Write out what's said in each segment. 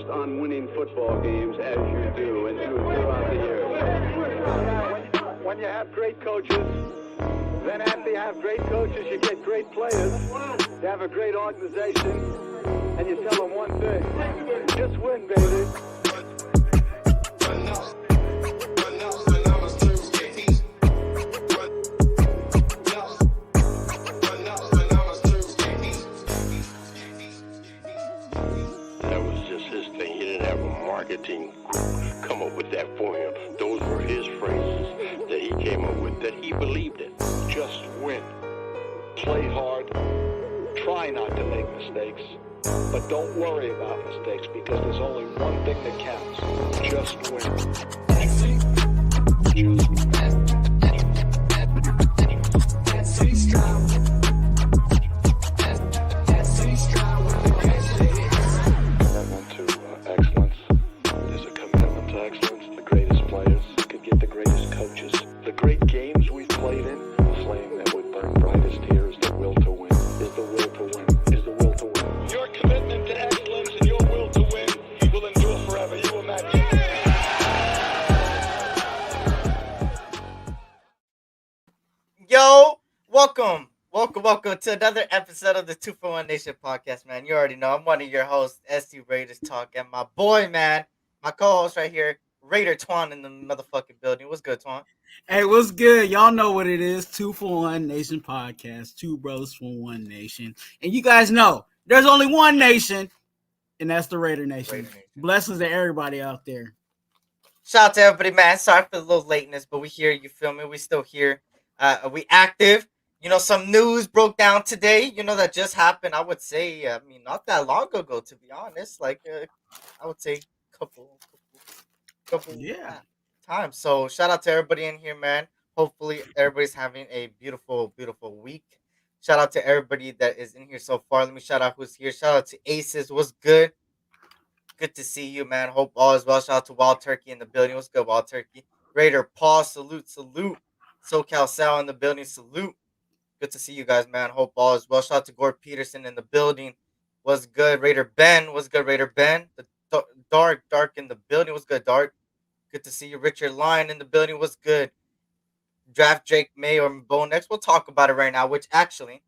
focused on winning football games as you do and do throughout the years. When you have great coaches, then after you have great coaches, you get great players. You have a great organization, and you tell them one thing: just win, baby. Marketing come up with that for him. Those were his phrases that he came up with, that he believed in. Just win. Play hard. Try not to make mistakes. But don't worry about mistakes, because there's only one thing that counts. Just win. Just win. Welcome to another episode of the 2-for-1 Nation podcast, man. You already know I'm one of your hosts, SC Raiders Talk, and my boy, man, my co-host right here, RaiderTwuan in the motherfucking building. What's good, Twan? Hey, what's good? Y'all know what it is. 2-for-1 Nation podcast, two brothers from one nation. And you guys know there's only one nation, and that's the Raider Nation. Blessings to everybody out there. Shout out to everybody, man. Sorry for the little lateness, but we here. You feel me? We still here. We active. You know, some news broke down today, that just happened. I would say, not that long ago, to be honest. Like, I would say couple times. So, shout out to everybody in here, man. Hopefully, everybody's having a beautiful, beautiful week. Shout out to everybody that is in here so far. Let me shout out who's here. Shout out to Aces. What's good? Good to see you, man. Hope all is well. Shout out to Wild Turkey in the building. What's good, Wild Turkey? Raider Paul, salute. SoCal Sal in the building, salute. Good to see you guys, man. Hope all is well. Shout out to Gord Peterson in the building. What's good, Raider Ben? What's good, Raider Ben? The dark in the building. What's good, Dark? Good to see you. Richard Lyon in the building. What's good? Draft Drake May or Bo next. We'll talk about it right now, which actually,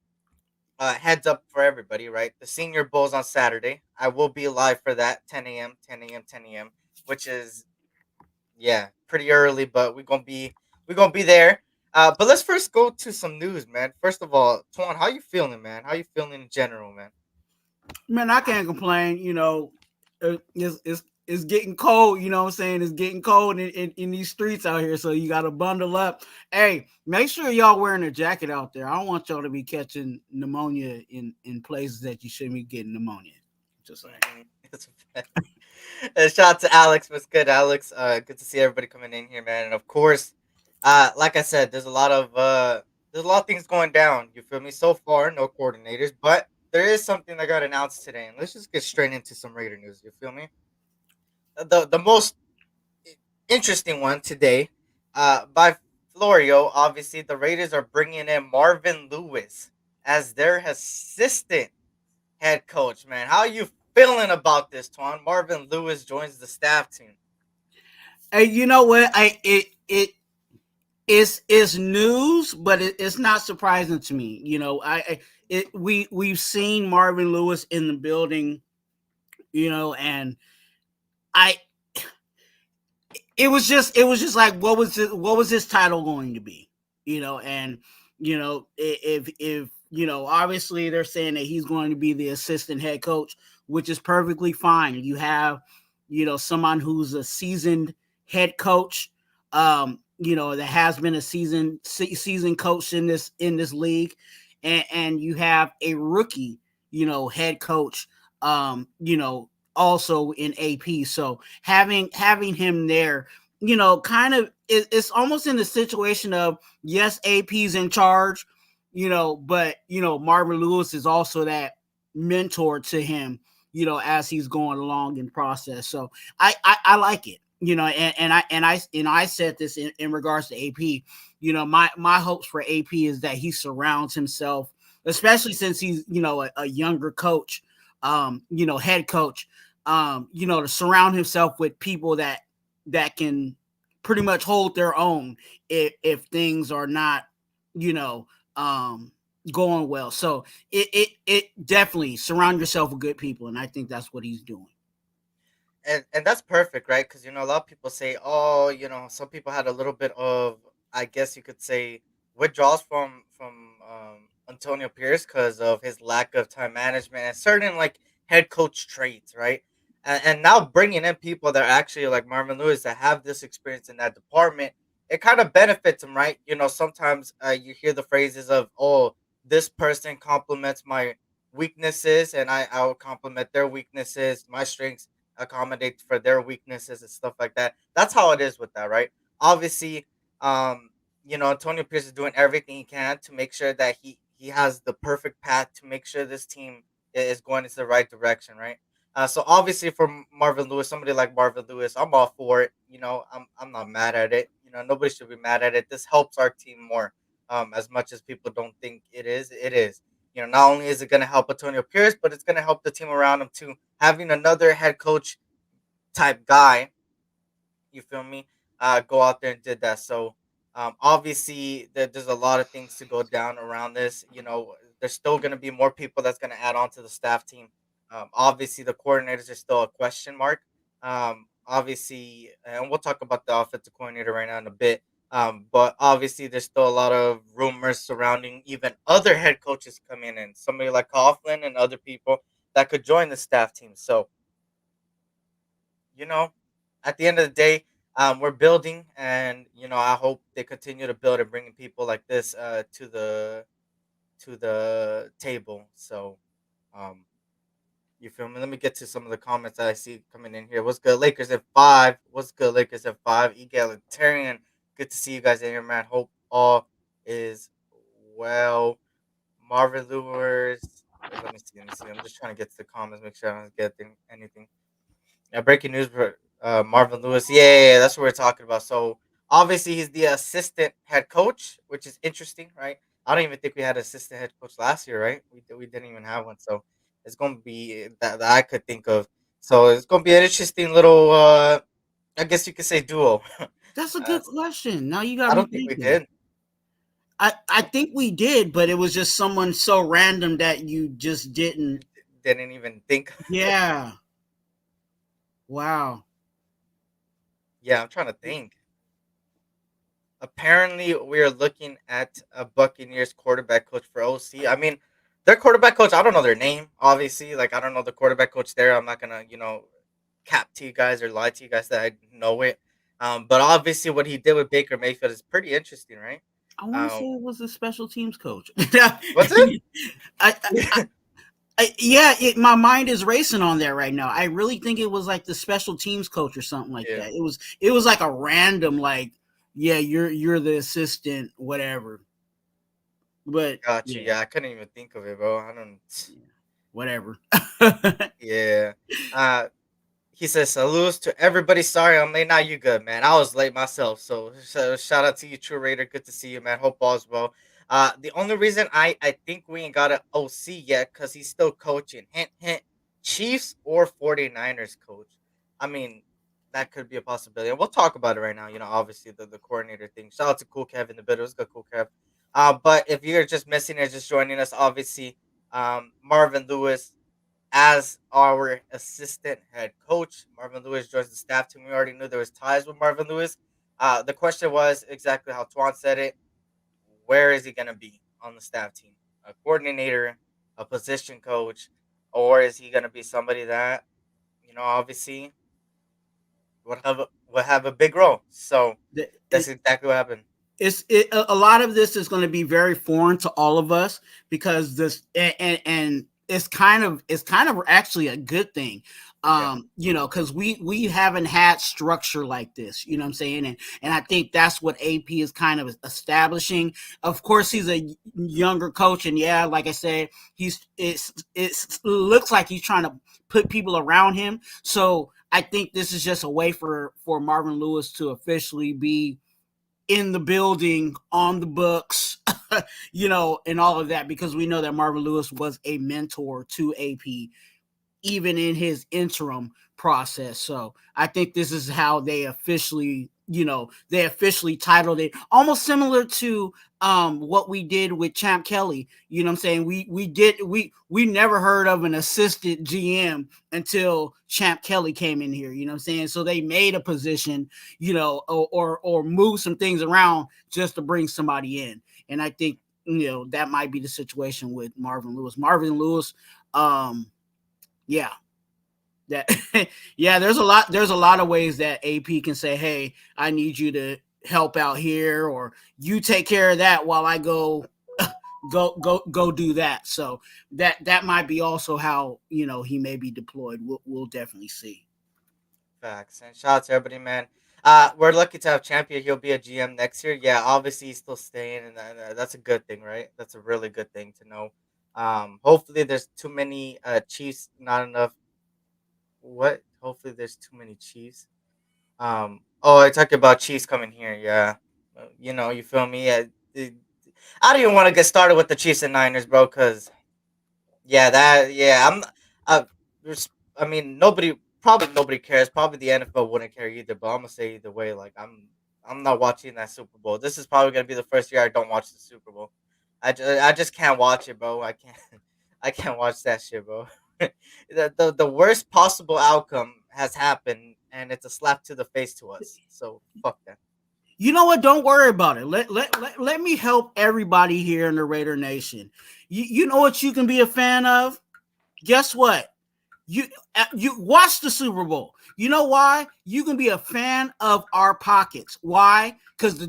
heads up for everybody, right? The Senior Bowl's on Saturday. I will be live for that, 10 a.m., which is, pretty early, but we're gonna be there. But let's first go to some news, man. First of all, Twan, how you feeling, man? How you feeling in general, man? Man, I can't complain. It's getting cold. You know what I'm saying? It's getting cold in these streets out here, so you got to bundle up. Hey, make sure y'all wearing a jacket out there. I don't want y'all to be catching pneumonia in places that you shouldn't be getting pneumonia. Just saying. It's shout out to Alex. What's good, Alex? Good to see everybody coming in here, man. And of course, like I said, there's a lot of things going down. You feel me? So far, no coordinators, but there is something that got announced today, and let's just get straight into some Raider news. You feel me? The most interesting one today, by Florio. Obviously, the Raiders are bringing in Marvin Lewis as their assistant head coach. Man, how are you feeling about this, Twan? Marvin Lewis joins the staff team. Hey, you know what? It's news, but it's not surprising to me. We've seen Marvin Lewis in the building, and it was just like, what was his title going to be, and if obviously they're saying that he's going to be the assistant head coach, which is perfectly fine. You have someone who's a seasoned head coach, that has been a seasoned coach in this league, and you have a rookie, head coach, also in AP. So having him there, kind of it's almost in the situation of, yes, AP's in charge, but Marvin Lewis is also that mentor to him, as he's going along in process. So I like it. And I said this in regards to AP. My hopes for AP is that he surrounds himself, especially since he's a younger coach, head coach, to surround himself with people that can pretty much hold their own if things are not, going well. So it definitely surround yourself with good people, and I think that's what he's doing. And that's perfect, right? Because a lot of people say, oh, some people had a little bit of, I guess you could say, withdrawals from Antonio Pierce because of his lack of time management and certain like head coach traits, right? And now bringing in people that are actually like Marvin Lewis that have this experience in that department, it kind of benefits him, right? Sometimes you hear the phrases of, oh, this person complements my weaknesses, and I'll complement their weaknesses, my strengths accommodate for their weaknesses and stuff like that. That's how it is with that, right? Obviously, um, Antonio Pierce is doing everything he can to make sure that he has the perfect path to make sure this team is going into the right direction, right? So obviously for Marvin Lewis, somebody like Marvin Lewis, I'm all for it. I'm not mad at it. Nobody should be mad at it. This helps our team more. As much as people don't think it is, it is. Not only is it going to help Antonio Pierce, but it's going to help the team around him too. Having another head coach type guy, you feel me, go out there and did that. So obviously there's a lot of things to go down around this. There's still going to be more people that's going to add on to the staff team. Obviously the coordinators are still a question mark. Obviously, and we'll talk about the offensive coordinator right now in a bit. But obviously, there's still a lot of rumors surrounding even other head coaches coming in. Somebody like Coughlin and other people that could join the staff team. So, you know, at the end of the day, we're building, and I hope they continue to build and bringing people like this to the table. So, um, you feel me? Let me get to some of the comments that I see coming in here. What's good, Lakers at 5? What's good, Lakers at 5? Egalitarian. Good to see you guys in here, man. Hope all is well. Marvin Lewis. Let me see. Let me see. I'm just trying to get to the comments, make sure I don't get anything. Yeah, breaking news for Marvin Lewis. Yeah, that's what we're talking about. So obviously he's the assistant head coach, which is interesting, right? I don't even think we had an assistant head coach last year, right? We didn't even have one, so it's gonna be that I could think of. So it's gonna be an interesting little, I guess you could say, duo. That's a good So question. Now you got I me don't think we thinking. did. I think we did, but it was just someone so random that you just didn't. Didn't even think. Yeah. Wow. Yeah, I'm trying to think. Apparently we are looking at a Buccaneers quarterback coach for OC. I mean, their quarterback coach, I don't know their name, obviously. Like, I don't know the quarterback coach there. I'm not gonna, cap to you guys or lie to you guys that I know it. But obviously what he did with Baker Mayfield is pretty interesting, right? I want to say Um, it was a special teams coach. what's it? I, yeah, my mind is racing on that right now. I really think it was like the special teams coach or something like Yeah, that. It was like a random like, yeah, you're the assistant, whatever. But got you. yeah, Yeah, I couldn't even think of it, bro. I don't. whatever. Yeah. Uh, He says, salutes to everybody. Sorry I'm late. Now you good, man. I was late myself. So shout out to you, True Raider. Good to see you, man. Hope all's well. The only reason I think we ain't got an OC yet, because he's still coaching. Hint, hint. Chiefs or 49ers coach. I mean, that could be a possibility. And we'll talk about it right now. Obviously, the coordinator thing. Shout out to Cool Kev in the bit. It was good, Cool Kev. But if you're just missing it, just joining us, obviously, Marvin Lewis as our assistant head coach. Marvin Lewis joins the staff team. We already knew there was ties with Marvin Lewis. The question was exactly how Twuan said it. Where is he going to be on the staff team? A coordinator, a position coach, or is he going to be somebody that, obviously would have a big role? So that's exactly what happened. A lot of this is going to be very foreign to all of us because this and it's kind of actually a good thing, Yeah. because we haven't had structure like this, you know what I'm saying, and I think that's what AP is kind of establishing. Of course, he's a younger coach, and yeah, like I said, it looks like he's trying to put people around him. So I think this is just a way for Marvin Lewis to officially be in the building, on the books, and all of that, because we know that Marvin Lewis was a mentor to AP. even in his interim process. So I think this is how they officially, they officially titled it, almost similar to what we did with Champ Kelly. You know what I'm saying? We never heard of an assistant GM until Champ Kelly came in here. You know what I'm saying? So they made a position, or move some things around just to bring somebody in. And I think that might be the situation with Marvin Lewis. Marvin Lewis, yeah, that yeah. There's a lot of ways that AP can say, hey, I need you to help out here, or you take care of that while I go do that. So that might be also how he may be deployed. We'll definitely see. Facts. And shout out to everybody, man. We're lucky to have Champion. He'll be a GM next year. Yeah, obviously he's still staying, and that's a good thing, right? That's a really good thing to know. Hopefully there's too many Chiefs, not enough. What? Hopefully there's too many Chiefs. Oh, I talked about Chiefs coming here. Yeah, you feel me? Yeah, I don't even want to get started with the Chiefs and Niners, bro, because yeah, I'm. Uh, there's, I mean, nobody cares. Probably the NFL wouldn't care either. But I'm gonna say either way. Like I'm not watching that Super Bowl. This is probably gonna be the first year I don't watch the Super Bowl. I just can't watch it, bro. I can't. I can't watch that shit, bro. The worst possible outcome has happened, and it's a slap to the face to us. So fuck that. You know what? Don't worry about it. Let me help everybody here in the Raider Nation. You know what you can be a fan of? Guess what? You watch the Super Bowl. You know why? You can be a fan of our pockets. Why? Because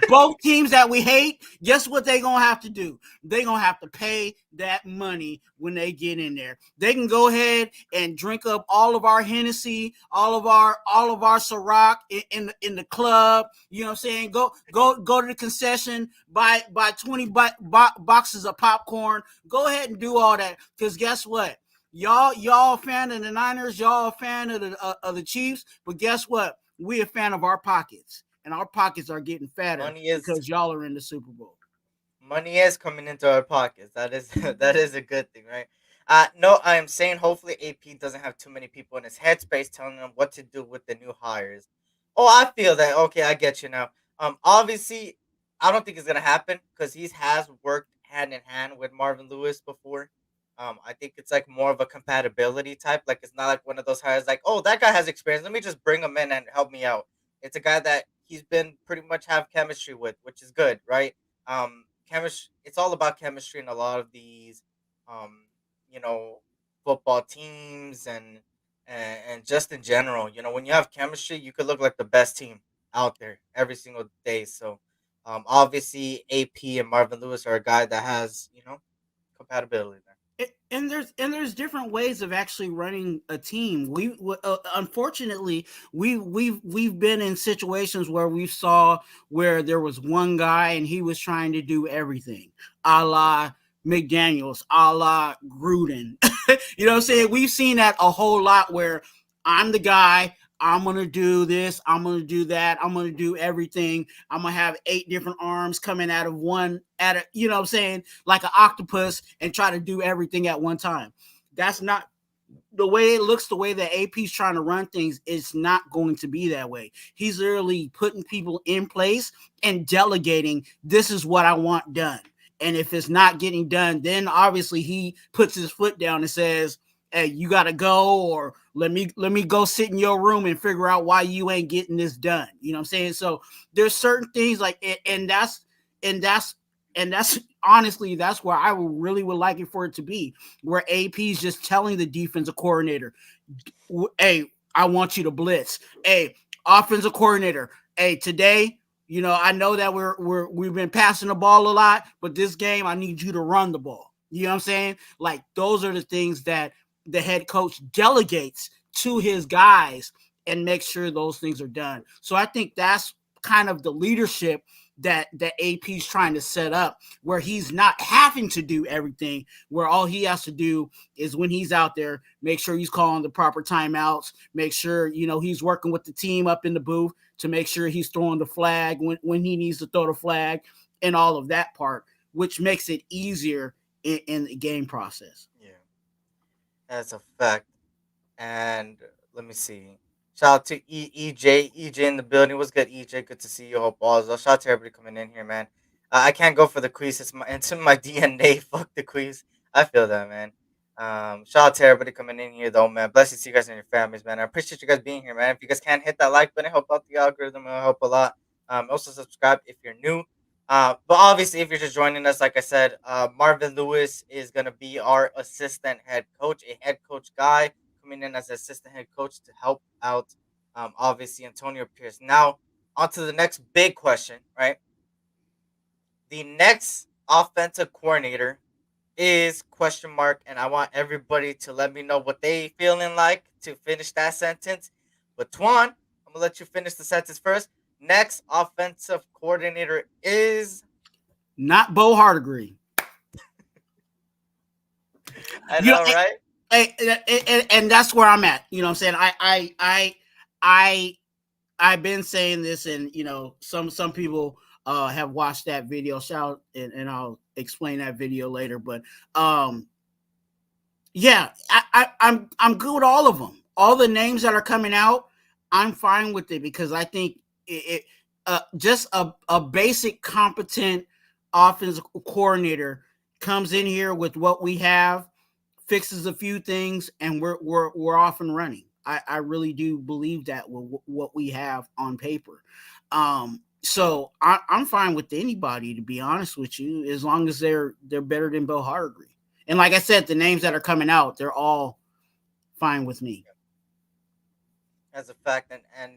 both teams that we hate, guess what they're gonna have to do? They're gonna have to pay that money when they get in there. They can go ahead and drink up all of our Hennessy, all of our Ciroc in the club. You know what I'm saying? Go to the concession, buy 20 boxes of popcorn. Go ahead and do all that. Because guess what? Y'all a fan of the Niners, y'all a fan of the Chiefs, but guess what? We a fan of our pockets, and our pockets are getting fatter because y'all are in the Super Bowl. Money is coming into our pockets. That is that is a good thing, right? No, I am saying hopefully AP doesn't have too many people in his headspace telling him what to do with the new hires. Oh, I feel that. Okay, I get you now. Obviously, I don't think it's gonna happen because he has worked hand in hand with Marvin Lewis before. I think it's like more of a compatibility type. Like it's not like one of those hires like, oh, that guy has experience. Let me just bring him in and help me out. It's a guy that he's been pretty much have chemistry with, which is good, right? Chemistry. It's all about chemistry in a lot of these, um, you know, football teams and just in general. When you have chemistry, you could look like the best team out there every single day. So, obviously, AP and Marvin Lewis are a guy that has compatibility there. And there's different ways of actually running a team. Unfortunately we've been in situations where we saw where there was one guy and he was trying to do everything, a la McDaniels, a la Gruden. You know what I'm saying? We've seen that a whole lot where I'm the guy. I'm going to do this. I'm going to do that. I'm going to do everything. I'm going to have 8 different arms coming out of one, you know what I'm saying, like an octopus, and try to do everything at one time. That's not the way it looks. The way that AP's trying to run things, it's not going to be that way. He's literally putting people in place and delegating, this is what I want done. And if it's not getting done, then obviously he puts his foot down and says, hey, you got to go, or let me go sit in your room and figure out why you ain't getting this done. You know what I'm saying? So there's certain things like, and that's honestly, that's where I would like it for it to be, where AP's just telling the defensive coordinator, hey, I want you to blitz. Hey, offensive coordinator, hey, today, I know that we've been passing the ball a lot, but this game I need you to run the ball. You know what I'm saying? Like, those are the things that the head coach delegates to his guys and makes sure those things are done. So I think that's kind of the leadership that AP's trying to set up, where he's not having to do everything, where all he has to do is, when he's out there, make sure he's calling the proper timeouts, make sure, he's working with the team up in the booth to make sure he's throwing the flag when he needs to throw the flag, and all of that part, which makes it easier in the game process. Yeah. That's a fact. And let me see. Shout out to EJ. EJ in the building. What's good, EJ? Good to see you. Hope all is well. Shout out to everybody coming in here, man. I can't go for the quiz. It's in my DNA. Fuck the quiz. I feel that, man. Shout out to everybody coming in here, though, man. Blessings to you guys and your families, man. I appreciate you guys being here, man. If you guys can't hit that like button, help out the algorithm. It'll help a lot. Also subscribe if you're new. But obviously, if you're just joining us, like I said, Marvin Lewis is gonna be our assistant head coach, a head coach guy coming in as assistant head coach to help out, obviously Antonio Pierce. Now, on to the next big question, right? The next offensive coordinator is question mark, and I want everybody to let me know what they feeling like to finish that sentence. But Twuan, I'm gonna let you finish the sentence first. Next offensive coordinator is Not Bo Hardegree. I know, right? And that's where I'm at. You know what I'm saying? I've been saying this, and some people have watched that video. Shout, and I'll explain that video later. But yeah, I'm good with all of them. All the names that are coming out, I'm fine with it because I think it just a basic competent offensive coordinator comes in here with what we have, fixes a few things, and we're off and running. I really do believe that with what we have on paper. So I'm fine with anybody, to be honest with you, as long as they're better than Bill Hardegree. And like I said, the names that are coming out, they're all fine with me. As a fact, and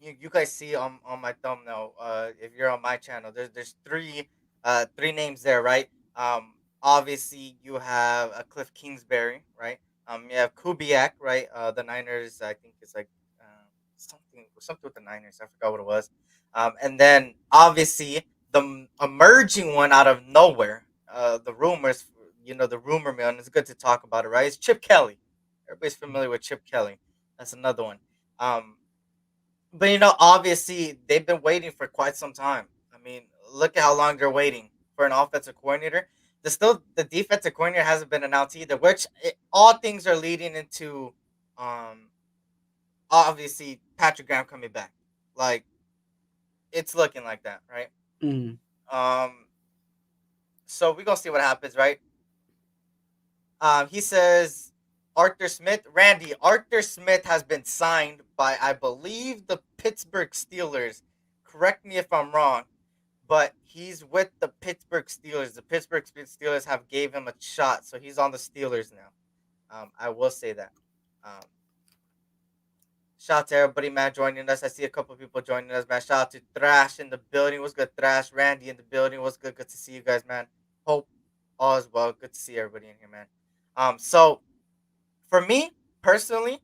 you guys see on my thumbnail, if you're on my channel, there's three names there, right? Obviously you have Cliff Kingsbury, right? You have Kubiak, right? The Niners, I think it's like something with the Niners. I forgot what it was. And then obviously the emerging one out of nowhere, the rumors, the rumor mill, and it's good to talk about it, right? It's Chip Kelly. Everybody's familiar with Chip Kelly. That's another one. Um, but obviously they've been waiting for quite some time. I mean, look at how long they're waiting for an offensive coordinator. The defensive coordinator hasn't been announced either, which all things are leading into, um, obviously Patrick Graham coming back. Like it's looking like that, right? Mm. Um, so we gonna see what happens, right? He says Arthur Smith has been signed by, I believe, the Pittsburgh Steelers. Correct me if I'm wrong, but he's with the Pittsburgh Steelers. The Pittsburgh Steelers have gave him a shot, so he's on the Steelers now. I will say that. Um, Shout out to everybody, man, joining us. I see a couple of people joining us, man. Shout out to Thrash in the building. What's good, Thrash? Randy in the building. What's good? Good to see you guys, man. Hope all is well. Good to see everybody in here, man. So for me personally,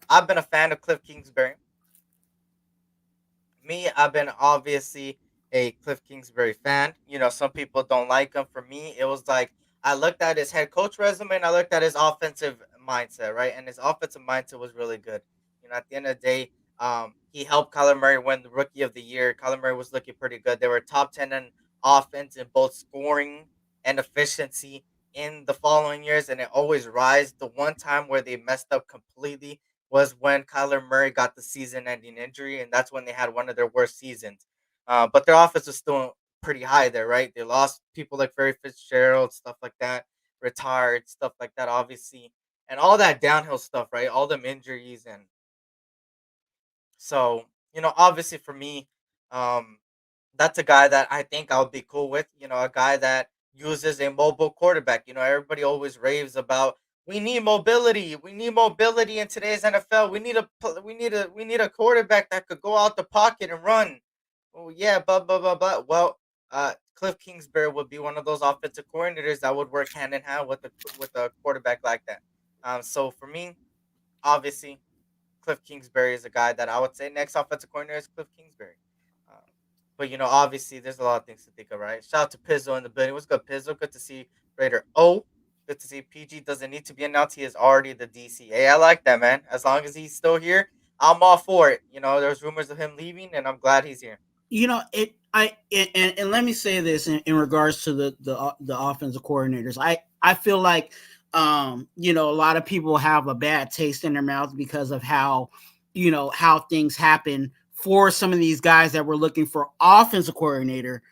I've been a fan of Cliff Kingsbury. I've been obviously a Cliff Kingsbury fan. Some people don't like him. For me, it was like I looked at his head coach resume and I looked at his offensive mindset, right? And his offensive mindset was really good. At the end of the day, he helped Kyler Murray win the Rookie of the Year. Kyler Murray was looking pretty good. They were top 10 in offense in both scoring and efficiency in the following years, and it always rise. The one time where they messed up completely was when Kyler Murray got the season-ending injury, and that's when they had one of their worst seasons. But their offense was still pretty high there, right? They lost people like Barry Fitzgerald, stuff like that, retired, stuff like that, obviously, and all that downhill stuff, right? All them injuries. And so, obviously for me, um, that's a guy that I think I would be cool with. A guy that uses a mobile quarterback. Everybody always raves about we need mobility. We need mobility in today's NFL. We need a quarterback that could go out the pocket and run. Oh yeah, blah blah blah blah. Well, Cliff Kingsbury would be one of those offensive coordinators that would work hand in hand with a quarterback like that. So for me, obviously, Cliff Kingsbury is a guy that I would say next offensive coordinator is Cliff Kingsbury. Um, but obviously, there's a lot of things to think of, right? Shout out to Pizzo in the building. What's good, Pizzo? Good to see Raider. Oh, good to see PG. Doesn't need to be announced. He is already the DC. Hey, I like that, man. As long as he's still here, I'm all for it. There's rumors of him leaving, and I'm glad he's here. And let me say this in regards to the offensive coordinators. I feel like A lot of people have a bad taste in their mouth because of how things happen for some of these guys that were looking for offensive coordinator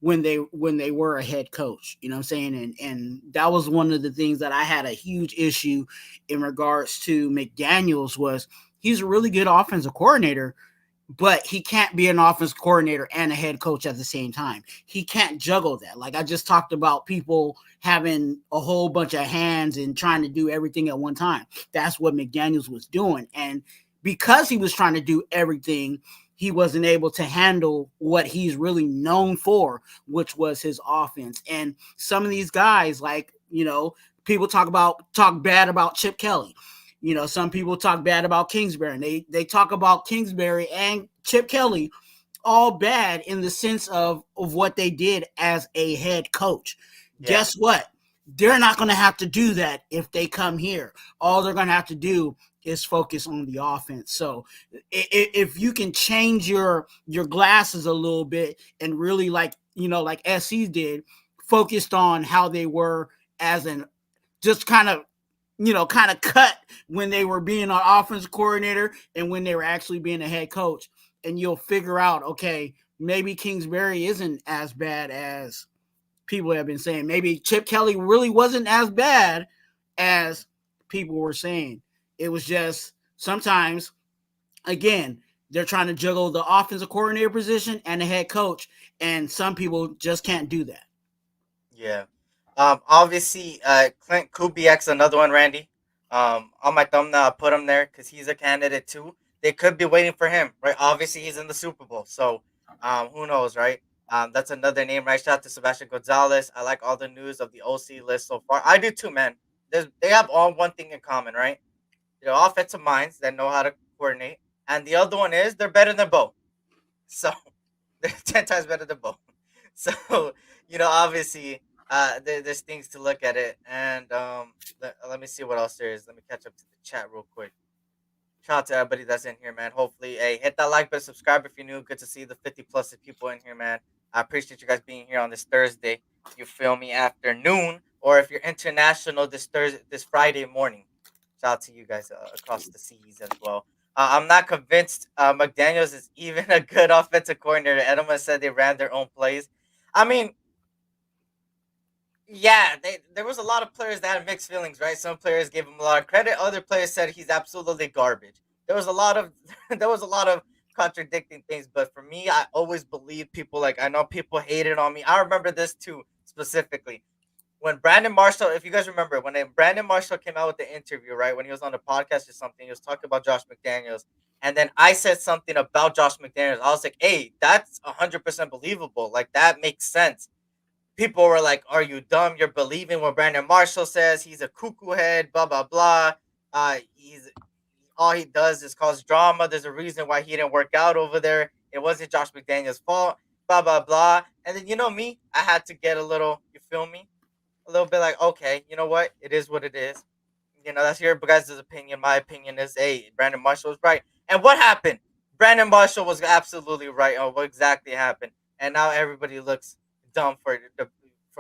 when they were a head coach. You know what I'm saying? And that was one of the things that I had a huge issue in regards to McDaniels. Was he's a really good offensive coordinator, but he can't be an offense coordinator and a head coach at the same time. He can't juggle that. Like I just talked about people having a whole bunch of hands and trying to do everything at one time. That's what McDaniels was doing. And because he was trying to do everything, he wasn't able to handle what he's really known for, which was his offense. And some of these guys, like, people talk bad about Chip Kelly. Some people talk bad about Kingsbury, and they talk about Kingsbury and Chip Kelly all bad in the sense of what they did as a head coach. Yeah. Guess what? They're not going to have to do that if they come here. All they're going to have to do is focus on the offense. So if you can change your glasses a little bit and really, like SC did, focused on how they were as an just kind of cut when they were being an offensive coordinator and when they were actually being a head coach. And you'll figure out, okay, maybe Kingsbury isn't as bad as people have been saying. Maybe Chip Kelly really wasn't as bad as people were saying. It was just sometimes, again, they're trying to juggle the offensive coordinator position and the head coach, and some people just can't do that. Yeah. Obviously, Clint Kubiak's another one, Randy. On my thumbnail, I put him there because he's a candidate too. They could be waiting for him, right? Obviously, he's in the Super Bowl, so who knows, right? That's another name, right? Shout out to Sebastian Gonzalez. I like all the news of the OC list so far. I do too, man. They have all one thing in common, right? They're offensive minds that know how to coordinate, and the other one is they're better than both. So they're 10 times better than both. So obviously, there's things to look at it, and let me see what else there is. Let me catch up to the chat real quick. Shout out to everybody that's in here, man. Hopefully, hey, hit that like button, subscribe if you're new. Good to see the 50 plus people in here, man. I appreciate you guys being here on this Thursday. You feel me? Afternoon, or if you're international, this Friday morning. Shout out to you guys across the seas as well. I'm not convinced McDaniels is even a good offensive coordinator. Edelman said they ran their own plays. I mean, yeah, there was a lot of players that had mixed feelings, right? Some players gave him a lot of credit. Other players said he's absolutely garbage. There was a lot of contradicting things, but for me, I always believe people. Like, I know people hated on me. I remember this too specifically when Brandon Marshall. If you guys remember when Brandon Marshall came out with the interview, right, when he was on the podcast or something, he was talking about Josh McDaniels, and then I said something about Josh McDaniels. I was like, "Hey, that's 100% believable. Like, that makes sense." People were like, "Are you dumb? You're believing what Brandon Marshall says. He's a cuckoo head, blah, blah, blah. He's all he does is cause drama. There's a reason why he didn't work out over there. It wasn't Josh McDaniels' fault, blah, blah, blah." And then, me, I had to get a little, you feel me? A little bit like, okay, you know what? It is what it is. That's your guys' opinion. My opinion is, hey, Brandon Marshall was right. And what happened? Brandon Marshall was absolutely right on what exactly happened. And now everybody looks dumb for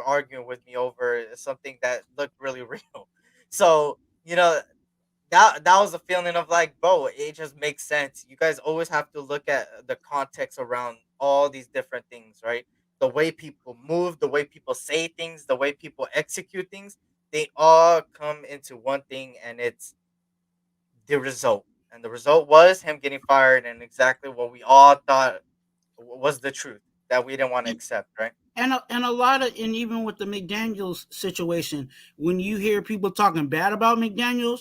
arguing with me over something that looked really real. So that was a feeling of like, bro, it just makes sense. You guys always have to look at the context around all these different things, right? The way people move, the way people say things, the way people execute things, they all come into one thing, and it's the result. And the result was him getting fired, and exactly what we all thought was the truth that we didn't want to accept, right? And a lot of, and even with the McDaniels situation, when you hear people talking bad about McDaniels,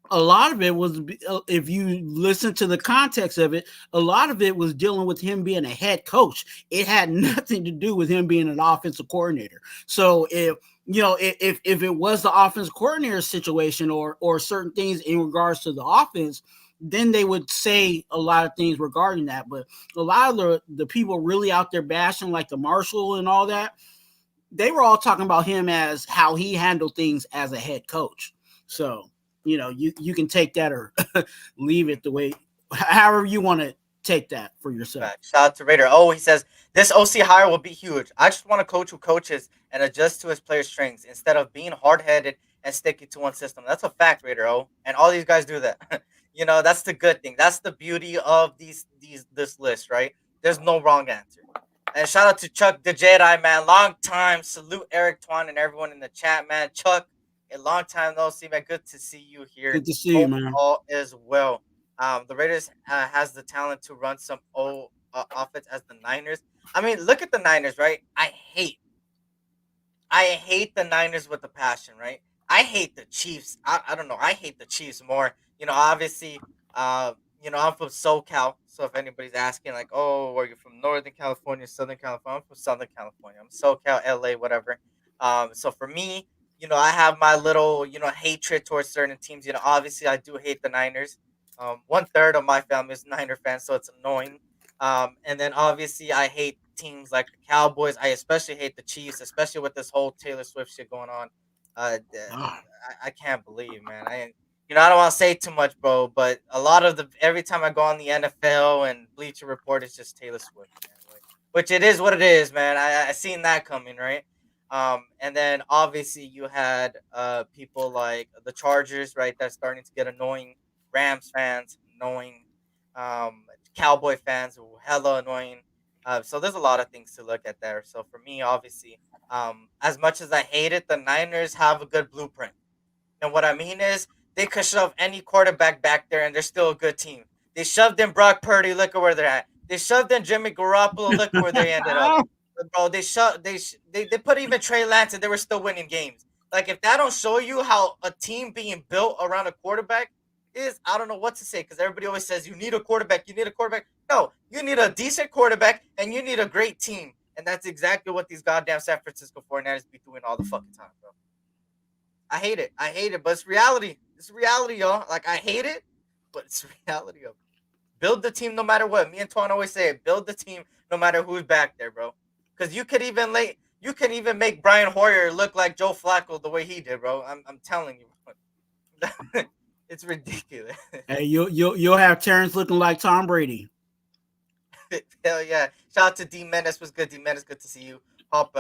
a lot of it was, if you listen to the context of it, a lot of it was dealing with him being a head coach. It had nothing to do with him being an offensive coordinator. So if it was the offensive coordinator situation or certain things in regards to the offense, then they would say a lot of things regarding that. But a lot of the people really out there bashing, like the Marshall and all that, they were all talking about him as how he handled things as a head coach. So you can take that or leave it the way, however you want to take that for yourself. Shout out to Raider. Oh, he says, this OC hire will be huge. I just want a coach who coaches and adjusts to his players' strengths instead of being hard-headed and sticking to one system. That's a fact, Raider O. And all these guys do that. That's the good thing. That's the beauty of this list, right? There's no wrong answer. And shout out to Chuck the Jedi, man. Long time. Salute Eric Twuan and everyone in the chat, man. Chuck, a long time no see, man. Good to see you here. Good to see you, Hope man. all is well. The Raiders has the talent to run some offense as the Niners. I mean, look at the Niners, right? I hate the Niners with a passion, right? I hate the Chiefs. I don't know. I hate the Chiefs more. Obviously, I'm from SoCal. So if anybody's asking, like, oh, are you from Northern California, Southern California? I'm from Southern California. I'm SoCal, LA, whatever. So for me, I have my little, hatred towards certain teams. Obviously, I do hate the Niners. 1/3 of my family is Niner fans, so it's annoying. And then obviously I hate teams like the Cowboys. I especially hate the Chiefs, especially with this whole Taylor Swift shit going on. Ah, I can't believe, man. I don't want to say too much, bro, but a lot of every time I go on the NFL and Bleacher Report, it's just Taylor Swift, man. Which it is what it is, man. I seen that coming, right? And then obviously you had people like the Chargers, right? That's starting to get annoying. Rams fans annoying. Um, Cowboy fans hella annoying. So there's a lot of things to look at there. So for me, obviously, as much as I hate it, the Niners have a good blueprint. And what I mean is, they could shove any quarterback back there, and they're still a good team. They shoved in Brock Purdy. Look at where they're at. They shoved in Jimmy Garoppolo. Look at where they ended up. Bro, they put even Trey Lance, and they were still winning games. Like, if that don't show you how a team being built around a quarterback is, I don't know what to say, because everybody always says you need a quarterback. You need a quarterback. No, you need a decent quarterback, and you need a great team. And that's exactly what these goddamn San Francisco 49ers be doing all the fucking time, bro. I hate it. I hate it, but it's reality. It's reality, y'all. Like, I hate it, but it's reality of it. Build the team no matter what. Me and Twan always say it. Build the team no matter who's back there, bro. Because you can even make Brian Hoyer look like Joe Flacco the way he did, bro. I'm telling you, it's ridiculous. hey, you'll have Terrence looking like Tom Brady. Hell yeah! Shout out to D Menace. Was good, D Menace. Good to see you. Hop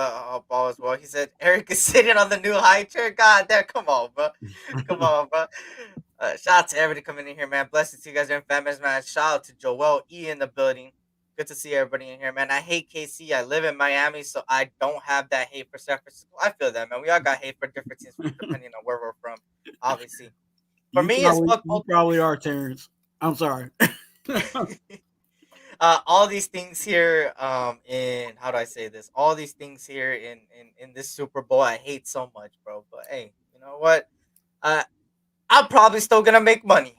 all as well. He said Eric is sitting on the new high chair. God damn, come on, bro. Come on, bro. Shout out to everybody coming in here, man. Blessings to you guys, famous man. Shout out to Joel E in the building. Good to see everybody in here, man. I hate KC. I live in Miami, so I don't have that hate for San Francisco. I feel that, man. We all got hate for different teams depending on where we're from, obviously. For me, it's fuck. You probably are, Terrence. I'm sorry. All these things here, in how do I say this? All these things here in this Super Bowl, I hate so much, bro. But hey, you know what? Uh, I'm probably still gonna make money.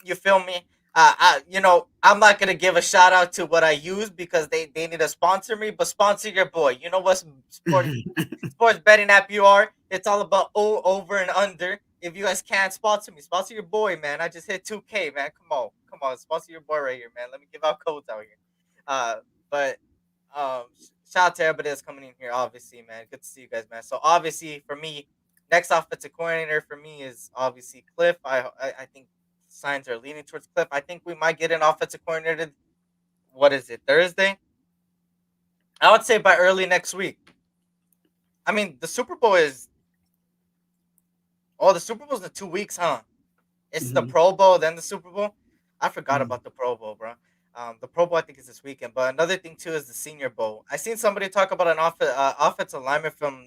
You feel me? I'm not gonna give a shout out to what I use because they need to sponsor me, but sponsor your boy. You know what sports betting app you are? It's all about over and under. If you guys can't sponsor me, sponsor your boy, man. I just hit 2K, man. Come on, sponsor your boy right here, man. Let me give out codes out here. But shout out to everybody that's coming in here. Obviously, man. Good to see you guys, man. So obviously, for me, next offensive coordinator for me is obviously Cliff. I think signs are leaning towards Cliff. I think we might get an offensive coordinator. What is it, Thursday? I would say by early next week. I mean, the Super Bowl is. Oh, the Super Bowl's in 2 weeks, huh? It's the Pro Bowl, then the Super Bowl. I forgot about the Pro Bowl, bro. The Pro Bowl I think is this weekend. But another thing too is the Senior Bowl. I seen somebody talk about an offensive lineman from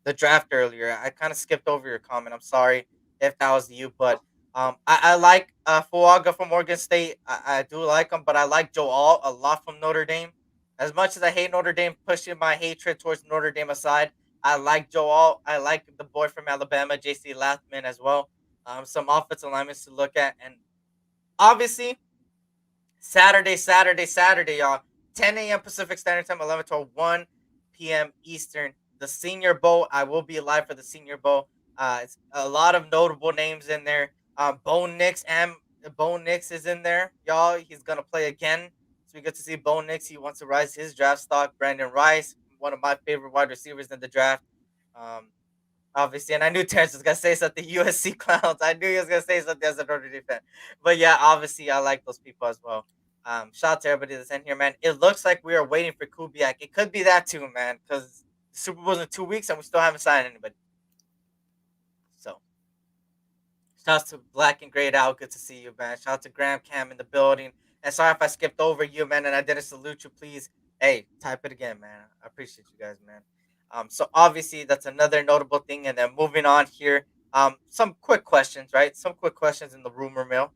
the draft earlier. I kind of skipped over your comment. I'm sorry if that was you, but I like Fuaga from Oregon State. I do like him, but I like Joe Alt a lot from Notre Dame. As much as I hate Notre Dame, pushing my hatred towards Notre Dame aside, I like Joe Alt. I like the boy from Alabama, J.C. Lathman, as well. Some offensive linemen to look at, and obviously Saturday, y'all. 10 a.m. Pacific Standard Time, 11 to 1 p.m. Eastern. The Senior Bowl. I will be live for the Senior Bowl. It's a lot of notable names in there. Bo Nix is in there, y'all. He's gonna play again, so we get to see Bo Nix. He wants to rise his draft stock. Brandon Rice, one of my favorite wide receivers in the draft. Obviously, and I knew Terrence was gonna say something. USC clowns. I knew he was gonna say something as a Notre Dame fan. But yeah, obviously, I like those people as well. Shout out to everybody that's in here, man. It looks like we are waiting for Kubiak. It could be that too, man, because the Super Bowl's in 2 weeks and we still haven't signed anybody. Shout out to Black and Grayed Out. Good to see you, man. Shout out to Graham Cam in the building. And sorry if I skipped over you, man, and I didn't salute you. Please, hey, type it again, man. I appreciate you guys, man. So obviously that's another notable thing. And then moving on here, some quick questions, right? Some quick questions in the rumor mill.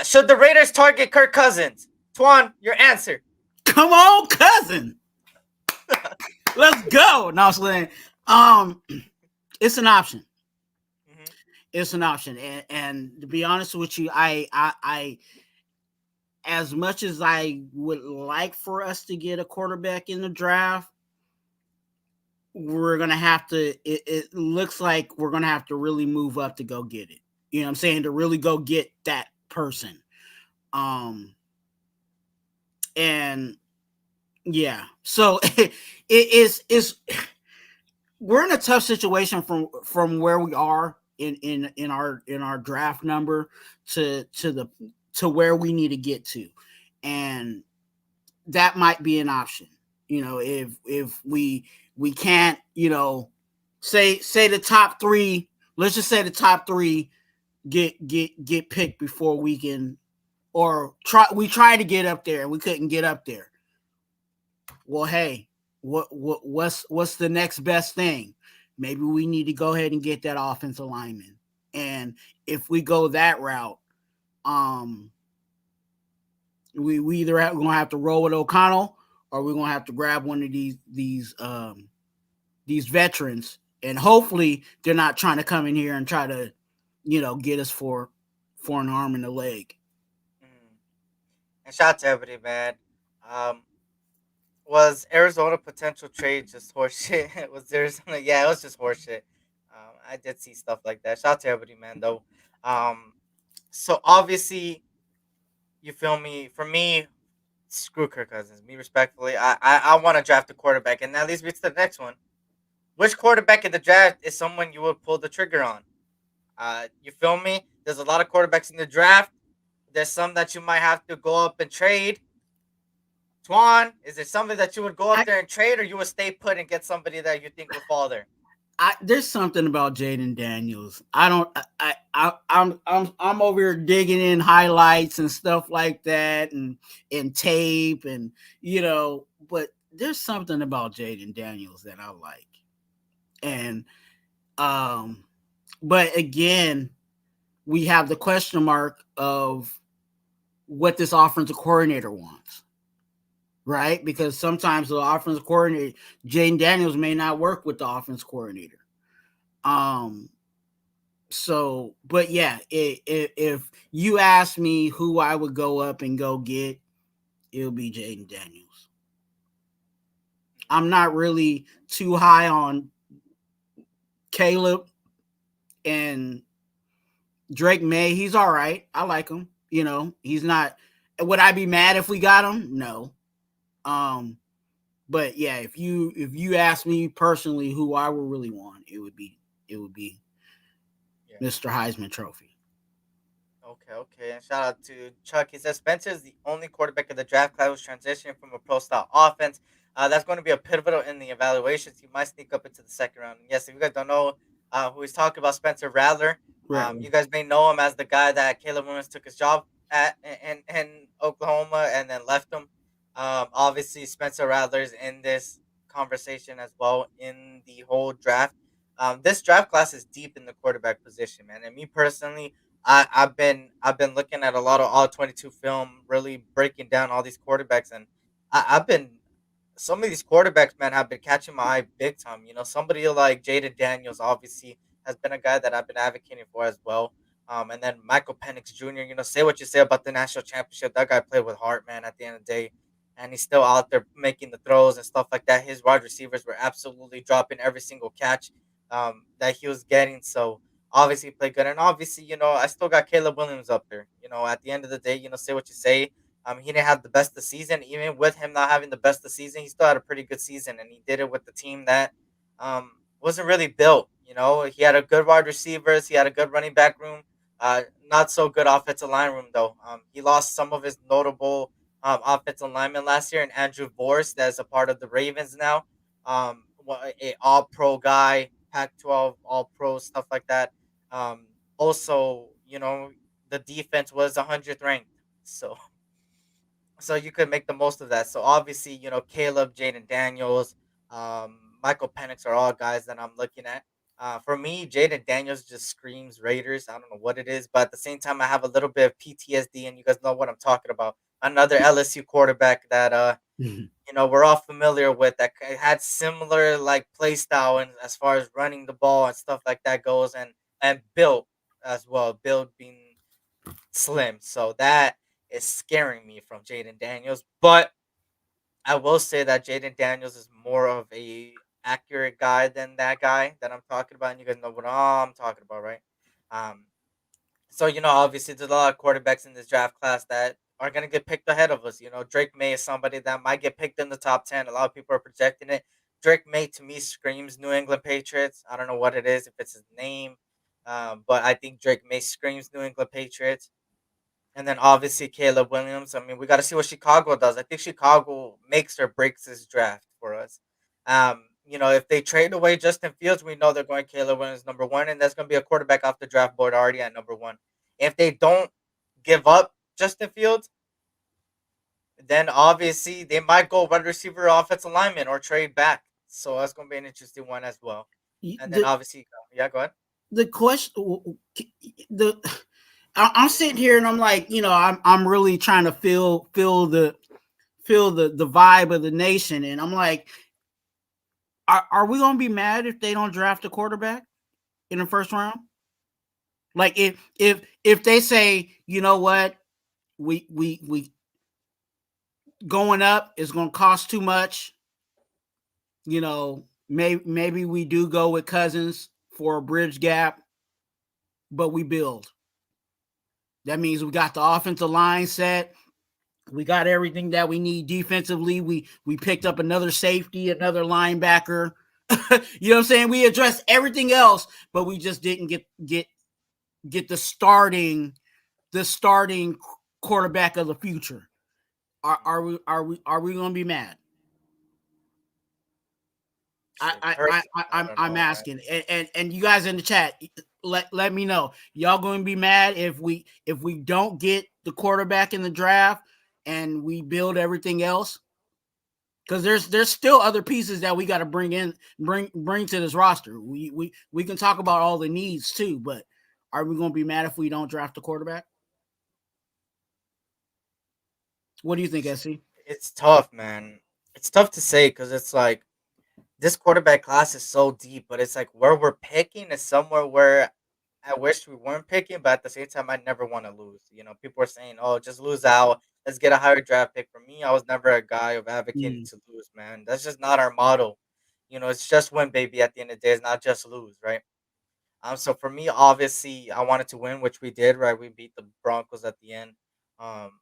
Should the Raiders target Kirk Cousins? Twuan, your answer. Come on, cousin. Let's go. No, it's an option. Mm-hmm. It's an option, and to be honest with you, I as much as I would like for us to get a quarterback in the draft, we're gonna have to. It looks like we're gonna have to really move up to go get it. You know what I'm saying? To really go get that person. And yeah, so it's we're in a tough situation from where we are in our draft number to where we need to get to, and that might be an option. You know, if we can't, you know, say the top three, let's just say the top three get picked before we can, or try to get up there and we couldn't get up there. Well, hey, what's the next best thing? Maybe we need to go ahead and get that offensive lineman. And if we go that route, we either gonna have to roll with O'Connell, or we're gonna have to grab one of these veterans, and hopefully they're not trying to come in here and try to, you know, get us for an arm and a leg. And shout out to everybody, man. Um, was Arizona potential trade just horseshit? Was Arizona? Yeah, it was just horseshit. I did see stuff like that. Shout out to everybody, man. Though, um, so obviously, you feel me? For me, screw Kirk Cousins. Me respectfully, I want to draft a quarterback, and that leads me to the next one. Which quarterback in the draft is someone you would pull the trigger on? You feel me? There's a lot of quarterbacks in the draft. There's some that you might have to go up and trade. Twuan, is there somebody that you would go up there and trade, or you would stay put and get somebody that you think will fall there? There's something about Jaden Daniels. I'm over here digging in highlights and stuff like that, and tape, and you know, but there's something about Jaden Daniels that I like. And but again, we have the question mark of what this offensive coordinator wants. Right? Because sometimes the offensive coordinator, Jaden Daniels, may not work with the offense coordinator. So, but yeah, if you ask me who I would go up and go get, it'll be Jaden Daniels. I'm not really too high on Caleb and Drake May. He's all right. I like him. You know, he's not. Would I be mad if we got him? No. But yeah, if you ask me personally who I would really want, it would be Mr. Heisman Trophy. Okay. And shout out to Chuck. He says Spencer is the only quarterback in the draft class who's transitioning from a pro style offense. That's going to be a pivotal in the evaluations. He might sneak up into the second round. Yes, if you guys don't know who he's talking about, Spencer Rattler. You guys may know him as the guy that Caleb Williams took his job at in Oklahoma and then left him. Obviously, Spencer Rattler's in this conversation as well in the whole draft. This draft class is deep in the quarterback position, man. And me personally, I've been looking at a lot of all 22 film, really breaking down all these quarterbacks, and I've been some of these quarterbacks, man, have been catching my eye big time. You know, somebody like Jaden Daniels obviously has been a guy that I've been advocating for as well. And then Michael Penix Jr. You know, say what you say about the national championship, that guy played with heart, man. At the end of the day, and he's still out there making the throws and stuff like that. His wide receivers were absolutely dropping every single catch that he was getting. So obviously he played good, and obviously, you know, I still got Caleb Williams up there. You know, at the end of the day, you know, say what you say. He didn't have the best of the season. Even with him not having the best of the season, he still had a pretty good season, and he did it with the team that wasn't really built. You know, he had a good wide receivers, he had a good running back room, not so good offensive line room though. He lost some of his notable offensive linemen last year, and Andrew Vorse, that's a part of the Ravens now. A All Pro guy, Pac-12 All Pro, stuff like that. Also, you know, the defense was 100th ranked. So you could make the most of that. So obviously, Caleb, Jaden Daniels, Michael Penix are all guys that I'm looking at. For me, Jaden Daniels just screams Raiders. I don't know what it is, but at the same time, I have a little bit of PTSD, and you guys know what I'm talking about. Another LSU quarterback that we're all familiar with that had similar like play style and as far as running the ball and stuff like that goes, and built as well, built being slim. So that is scaring me from Jaden Daniels. But I will say that Jaden Daniels is more of a accurate guy than that guy that I'm talking about. And you guys know what I'm talking about, right? Um, so obviously, there's a lot of quarterbacks in this draft class that are gonna get picked ahead of us. Drake May is somebody that might get picked in the top 10. A lot of people are projecting it. Drake May to me screams New England Patriots. I don't know what it is, if it's his name, but I think Drake May screams New England Patriots. And then obviously Caleb Williams. I mean, we got to see what Chicago does. I think Chicago makes or breaks this draft for us. If they trade away Justin Fields, we know they're going Caleb Williams number one, and that's going to be a quarterback off the draft board already at number one. If they don't give up Justin Fields, then obviously they might go wide receiver, offensive lineman, or trade back. So that's going to be an interesting one as well. And then The obviously, yeah, go ahead. the question, the I'm sitting here and I'm like, I'm really trying to feel the vibe of the nation, and I'm like, are we gonna be mad if they don't draft a quarterback in the first round? Like if they say, you know what, we going up is gonna cost too much, maybe we do go with Cousins for a bridge gap, but we build. That means we got the offensive line set. We got everything that we need defensively. We picked up another safety, another linebacker. You know what I'm saying? We addressed everything else, but we just didn't get the starting quarterback of the future. Are we going to be mad? Shit, I don't I'm know, man. asking, and you guys in the chat, let me know. Y'all going to be mad if we don't get the quarterback in the draft and we build everything else? Because there's still other pieces that we got to bring to this roster. We can talk about all the needs too, but are we going to be mad if we don't draft a quarterback? What do you think, SC? It's tough, man. It's tough to say because it's like this quarterback class is so deep, but it's like where we're picking is somewhere where I wish we weren't picking, but at the same time, I never want to lose. People are saying, "Oh, just lose out. Let's get a higher draft pick." For me, I was never a guy of advocating Mm, to lose, man. That's just not our motto. It's just win, baby. At the end of the day, it's not just lose, right? So for me, obviously, I wanted to win, which we did, right? We beat the Broncos at the end. Um,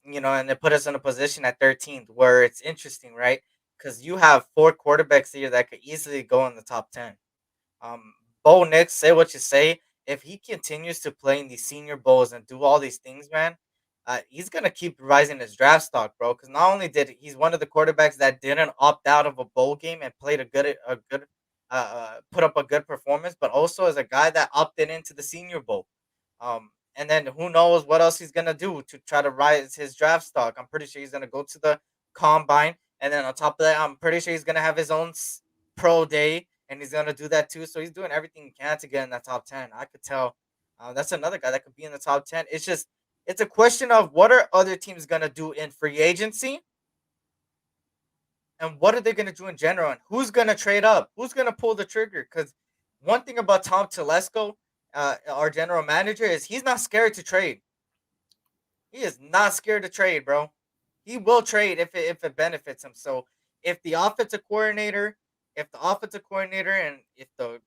and it put us in a position at 13th where it's interesting, right? Because you have four quarterbacks here that could easily go in the top 10. Um, Bo Nix, say what you say. If he continues to play in these senior bowls and do all these things, man, he's gonna keep rising his draft stock, bro. Because not only did he's one of the quarterbacks that didn't opt out of a bowl game and played put up a good performance, but also as a guy that opted into the Senior Bowl. And then who knows what else he's gonna do to try to rise his draft stock. I'm pretty sure he's gonna go to the combine, and then on top of that, I'm pretty sure he's gonna have his own pro day, and he's gonna do that too. So he's doing everything he can to get in that top 10. I could tell. That's another guy that could be in the top 10. It's a question of what are other teams gonna do in free agency, and what are they gonna do in general, and who's gonna trade up, who's gonna pull the trigger. Because one thing about Tom Telesco, our general manager, is he's not scared to trade. He is not scared to trade, bro. He will trade if it benefits him. So if the offensive coordinator, and if the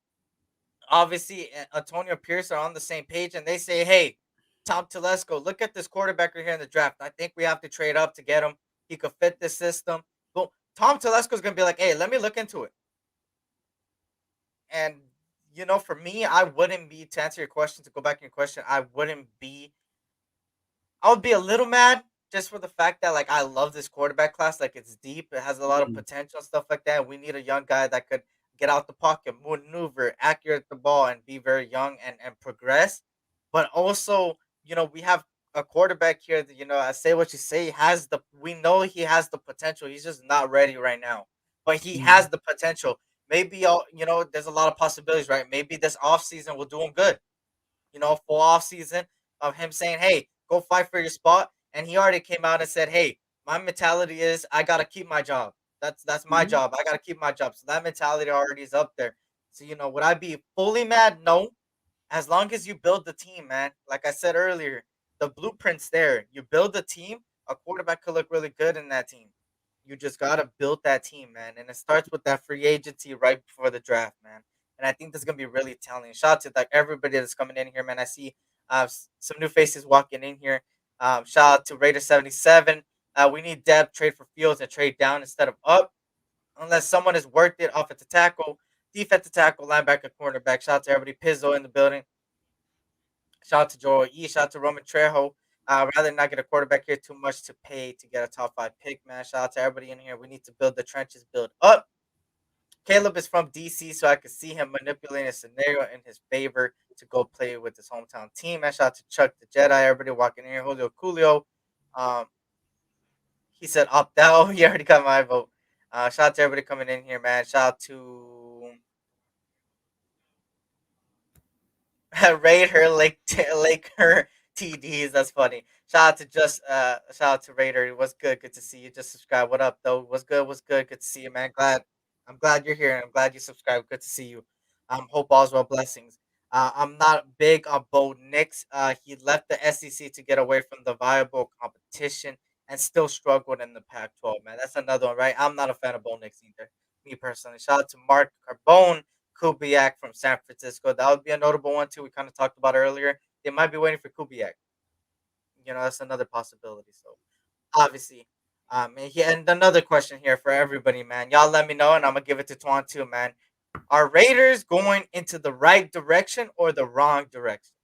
obviously Antonio Pierce are on the same page and they say, "Hey, Tom Telesco, look at this quarterback right here in the draft. I think we have to trade up to get him. He could fit this system." Well, Tom Telesco is gonna be like, "Hey, let me look into it." And for me, I wouldn't be to answer your question. To go back to your question, I wouldn't be. I would be a little mad just for the fact that like I love this quarterback class. Like it's deep. It has a lot of mm, potential stuff like that. We need a young guy that could get out the pocket, maneuver, accurate the ball, and be very young and progress. but also, we have a quarterback here that, I say what you say, we know he has the potential. He's just not ready right now. But he has the potential. Maybe there's a lot of possibilities, right? Maybe this offseason will do him good. Full off season of him saying, "Hey, go fight for your spot." And he already came out and said, "Hey, my mentality is I gotta keep my job. That's my job. I gotta keep my job." So that mentality already is up there. So would I be fully mad? No, as long as you build the team, man. Like I said earlier, the blueprint's there. You build the team, a quarterback could look really good in that team. You just gotta build that team, man. And it starts with that free agency right before the draft, man. And I think this is gonna be really telling. Shout out to like everybody that's coming in here, man. I see some new faces walking in here. Shout out to Raider77. We need depth, trade for Fields, and trade down instead of up. Unless someone is worth it, offensive tackle, defensive tackle, linebacker, cornerback. Shout out to everybody. Pizzo in the building. Shout out to Joel E. Shout out to Roman Trejo. Rather not get a quarterback here, too much to pay to get a top 5 pick, man. Shout out to everybody in here. We need to build the trenches, build up. Caleb is from DC, so I could see him manipulating a scenario in his favor to go play with his hometown team. Man, shout out to Chuck the Jedi. Everybody walking in here. Julio Coolio. He said opt out. He already got my vote. Shout out to everybody coming in here, man. Shout out to Raider Laker TDs. That's funny. Shout out to Raider. What's good? Good to see you. Just subscribe. What up though? What's good? What's good? Good to see you, man. I'm glad you're here. I'm glad you subscribed. Good to see you. Hope all's well. Blessings. I'm not big on Bo Nix. He left the SEC to get away from the viable competition and still struggled in the Pac-12. Man, that's another one, right? I'm not a fan of Bo Nix either. Me personally. Shout out to Mark Carbone. Kubiak from San Francisco. That would be a notable one too. We kind of talked about earlier. They might be waiting for Kubiak. That's another possibility. So obviously, and another question here for everybody, man. Y'all let me know, and I'm gonna give it to Twuan too, man. Are Raiders going into the right direction or the wrong direction?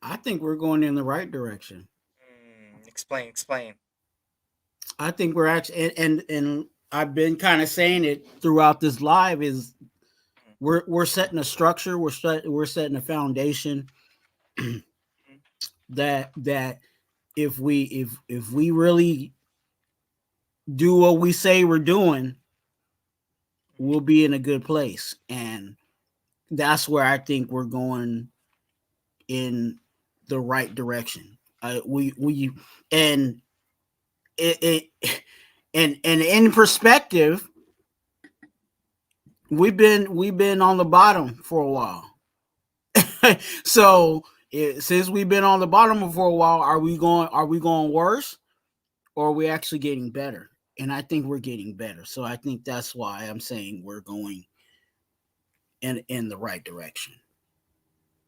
I think we're going in the right direction. Explain. I think we're actually, and I've been kind of saying it throughout this live, is we're setting a structure, we're setting a foundation that if we really do what we say we're doing, we'll be in a good place. And that's where I think we're going in the right direction. We and it and in perspective, we've been on the bottom for a while. So since we've been on the bottom for a while, are we going worse, or are we actually getting better? And I think we're getting better. So I think that's why I'm saying we're going in the right direction.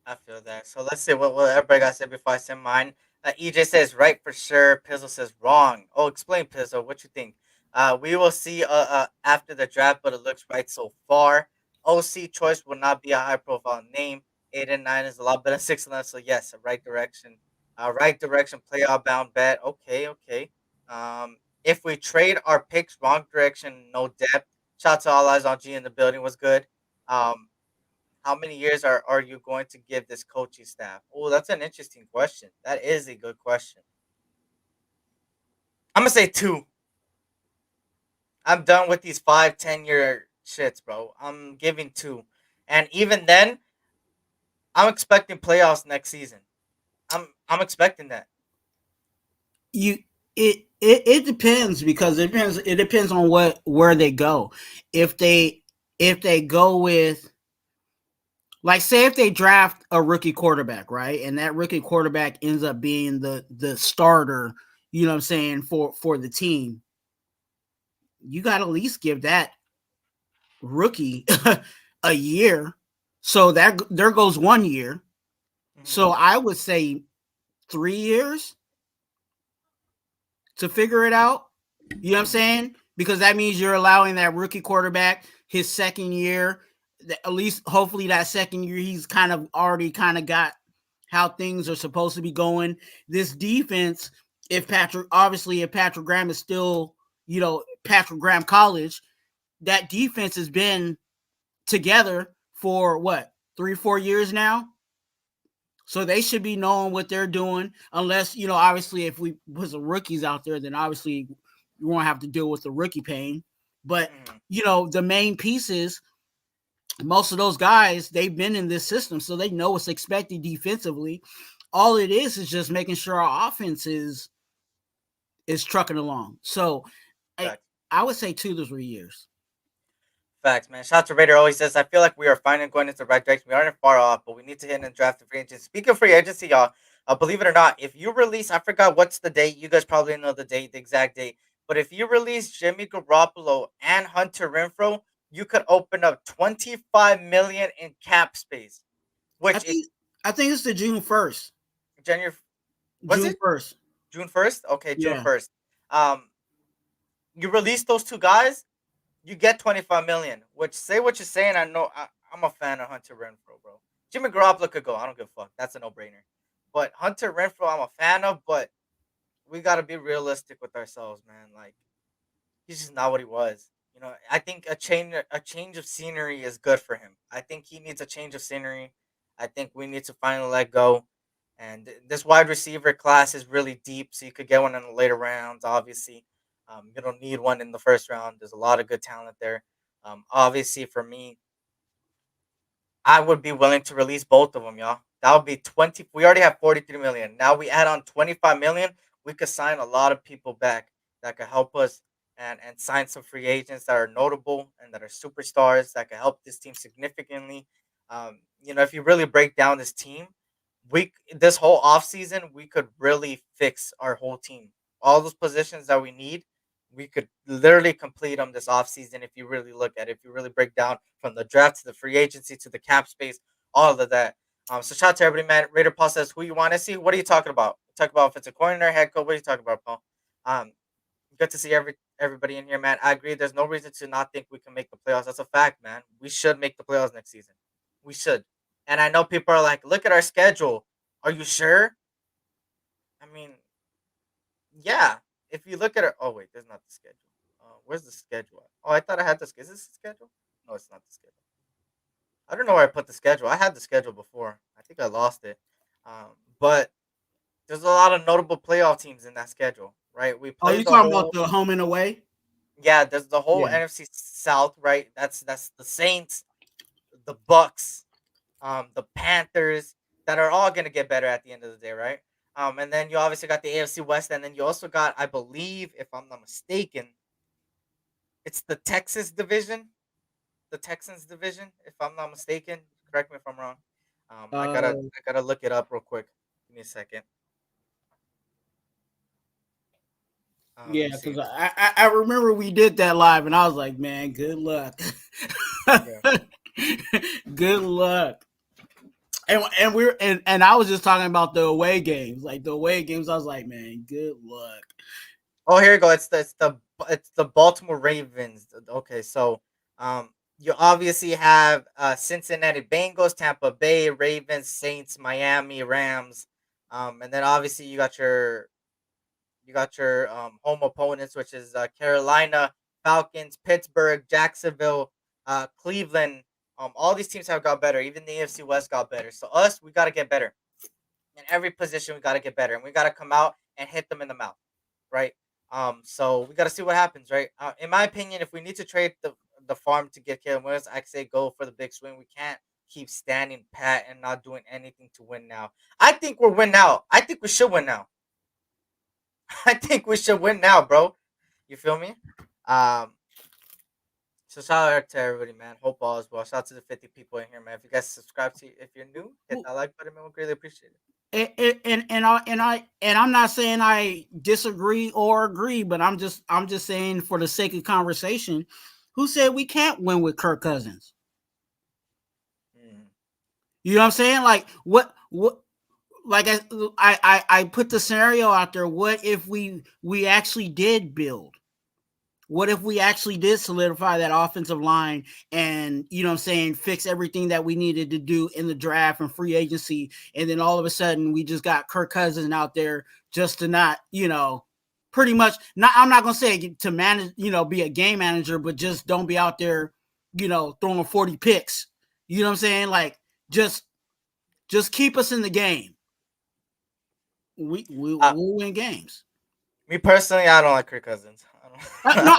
I feel that. So let's see what everybody got to say before I say mine. EJ says right for sure. Pizzle says wrong. Oh, explain, Pizzle. What you think? We will see after the draft, but it looks right so far. OC choice will not be a high profile name. 8 and 9 is a lot better than 6 and 9. So yes, right direction. Right direction. Playoff bound bet. Okay. If we trade our picks, wrong direction, no depth. Shout out to all eyes on G in the building. Was good. How many years are you going to give this coaching staff? Oh, that's an interesting question. That is a good question. I'm gonna say 2. I'm done with these 5-10 year shits, bro. I'm giving 2, and even then, I'm expecting playoffs next season. I'm expecting that. It depends, because it depends on where they go. If they go with, like, say if they draft a rookie quarterback, right, and that rookie quarterback ends up being the starter, you know what I'm saying, for the team, you got to at least give that rookie a year. So that there goes 1 year. Mm-hmm. So I would say 3 years to figure it out. You know what I'm saying? Because that means you're allowing that rookie quarterback his second year. At least, hopefully, that second year he's already got how things are supposed to be going. This defense, if Patrick Graham is still, Patrick Graham College, that defense has been together for what, 3-4 years now. So they should be knowing what they're doing, unless, obviously if we put some rookies out there, then obviously you won't have to deal with the rookie pain. But, the main pieces, most of those guys, they've been in this system, so they know what's expected defensively. All it is just making sure our offense is trucking along. So I would say 2 to 3 years. Facts, man. Shout out to Raider always says, I feel like we are finally going into the right direction. We aren't far off, but we need to hit and draft the free agents. Speaking of free agency, y'all, believe it or not, if you release, I forgot what's the date. You guys probably know the date, the exact date. But if you release Jimmy Garoppolo and Hunter Renfrow, you could open up $25 million in cap space. Which I think it's the June 1st. January. June 1st. June 1st? Okay, June Yeah. 1st. You release those two guys, you get $25 million. Which, say what you're saying, I know I'm a fan of Hunter Renfrow, bro. Jimmy Garoppolo could go. I don't give a fuck. That's a no-brainer. But Hunter Renfrow, I'm a fan of, but we gotta be realistic with ourselves, man. Like, he's just not what he was. I think a change of scenery is good for him. I think he needs a change of scenery. I think we need to finally let go. And this wide receiver class is really deep, so you could get one in the later rounds, obviously. You don't need one in the first round. There's a lot of good talent there. Obviously, for me, I would be willing to release both of them, y'all. That would be 20. We already have 43 million. Now we add on 25 million. We could sign a lot of people back that could help us and sign some free agents that are notable and that are superstars that could help this team significantly. If you really break down this team, this whole offseason, we could really fix our whole team. All those positions that we need, we could literally complete them this offseason if you really look at it. If you really break down from the draft to the free agency to the cap space, all of that. So shout out to everybody, man. Raider Paul says, who you want to see? What are you talking about? Talk about offensive coordinator, head coach. What are you talking about, Paul? Good to see everybody in here, man. I agree. There's no reason to not think we can make the playoffs. That's a fact, man. We should make the playoffs next season. We should. And I know people are like, look at our schedule. Are you sure? I mean, yeah. If you look at it, oh wait, there's not the schedule. Where's the schedule at? Oh, I thought I had the schedule. Is this the schedule? No, it's not the schedule. I don't know where I put the schedule. I had the schedule before. I think I lost it. But there's a lot of notable playoff teams in that schedule, right? We play. Oh, you talking about the home and away? Yeah, there's the whole NFC South, right? That's the Saints, the Bucks, the Panthers, that are all gonna get better at the end of the day, right? And then you obviously got the AFC West, and then you also got, I believe, if I'm not mistaken, it's the Texas division, the Texans division, if I'm not mistaken. Correct me if I'm wrong. I gotta look it up real quick. Give me a second. Yeah, because I remember we did that live, and I was like, man, good luck. Good luck. And I was just talking about the away games. Like the away games, I was like, man, good luck. Oh, here you go. It's the Baltimore Ravens. Okay, so you obviously have Cincinnati Bengals, Tampa Bay, Ravens, Saints, Miami, Rams, and then obviously you got your home opponents, which is Carolina, Falcons, Pittsburgh, Jacksonville, Cleveland. All these teams have got better. Even the AFC West got better. So we got to get better. In every position, we got to get better. And we got to come out and hit them in the mouth, right? So we got to see what happens, right? In my opinion, if we need to trade the farm to get Caleb Williams, I say go for the big swing. We can't keep standing pat and not doing anything to win now. I think we're win now. I think we should win now. I think we should win now, bro. You feel me? So shout out to everybody, man. Hope all is well. Shout out to the 50 people in here, man. If you guys subscribe if you're new, hit that like button, man. We'll greatly appreciate it. And I'm not saying I disagree or agree, but I'm just saying for the sake of conversation, who said we can't win with Kirk Cousins? You know what I'm saying? Like what? Like I put the scenario out there. What if we actually did build? What if we actually did solidify that offensive line and, you know what I'm saying, fix everything that we needed to do in the draft and free agency, and then all of a sudden we just got Kirk Cousins out there just to not, pretty much not. I'm not gonna say to manage, be a game manager, but just don't be out there, throwing 40 picks. You know what I'm saying? Like just keep us in the game. We'll win games. Me personally, I don't like Kirk Cousins. No,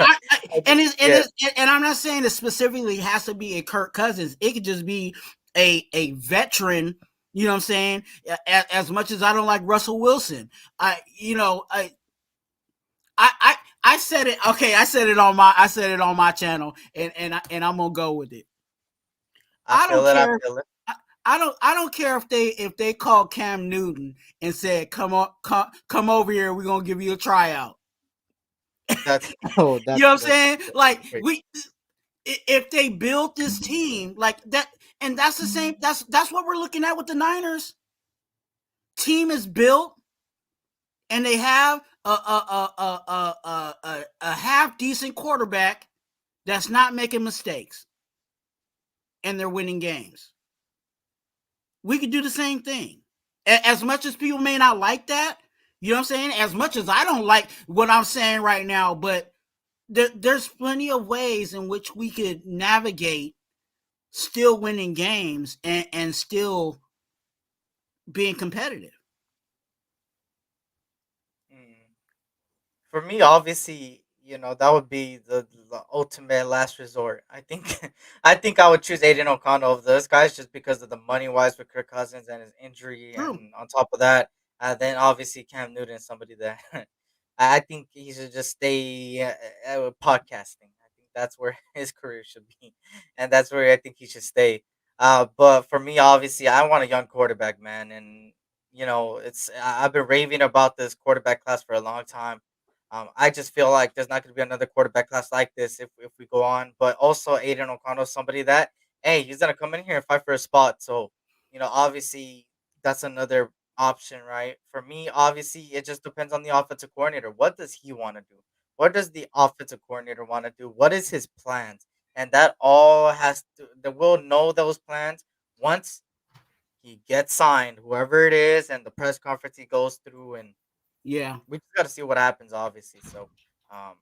and I'm not saying it specifically has to be a Kirk Cousins. It could just be a veteran. You know what I'm saying? As much as I don't like Russell Wilson, I said it. Okay, I said it on my channel, and I'm gonna go with it. I don't care. I don't care if they call Cam Newton and said, come over here, we're gonna give you a tryout. That's you know what I'm saying? Like if they build this team like that, and that's the same. That's what we're looking at with the Niners. Team is built, and they have a half decent quarterback that's not making mistakes, and they're winning games. We could do the same thing. As much as people may not like that, you know what I'm saying? As much as I don't like what I'm saying right now, but there's plenty of ways in which we could navigate still winning games and still being competitive. For me, obviously, that would be the ultimate last resort. I think I would choose Aiden O'Connell over those guys just because of the money wise with Kirk Cousins and his injury, True. and on top of that, then obviously Cam Newton is somebody that I think he should just stay with podcasting. I think that's where his career should be, and that's where I think he should stay. But for me, obviously, I want a young quarterback, man, and I've been raving about this quarterback class for a long time. I just feel like there's not going to be another quarterback class like this if we go on. But also, Aiden O'Connell, somebody that, hey, he's going to come in here and fight for a spot. So, obviously, that's another option, right? For me, obviously, it just depends on the offensive coordinator. What does he want to do? What does the offensive coordinator want to do? What is his plans? And that all has to, that we'll know those plans once he gets signed, whoever it is, and the press conference he goes through, and Yeah. we just got to see what happens, obviously. So, um,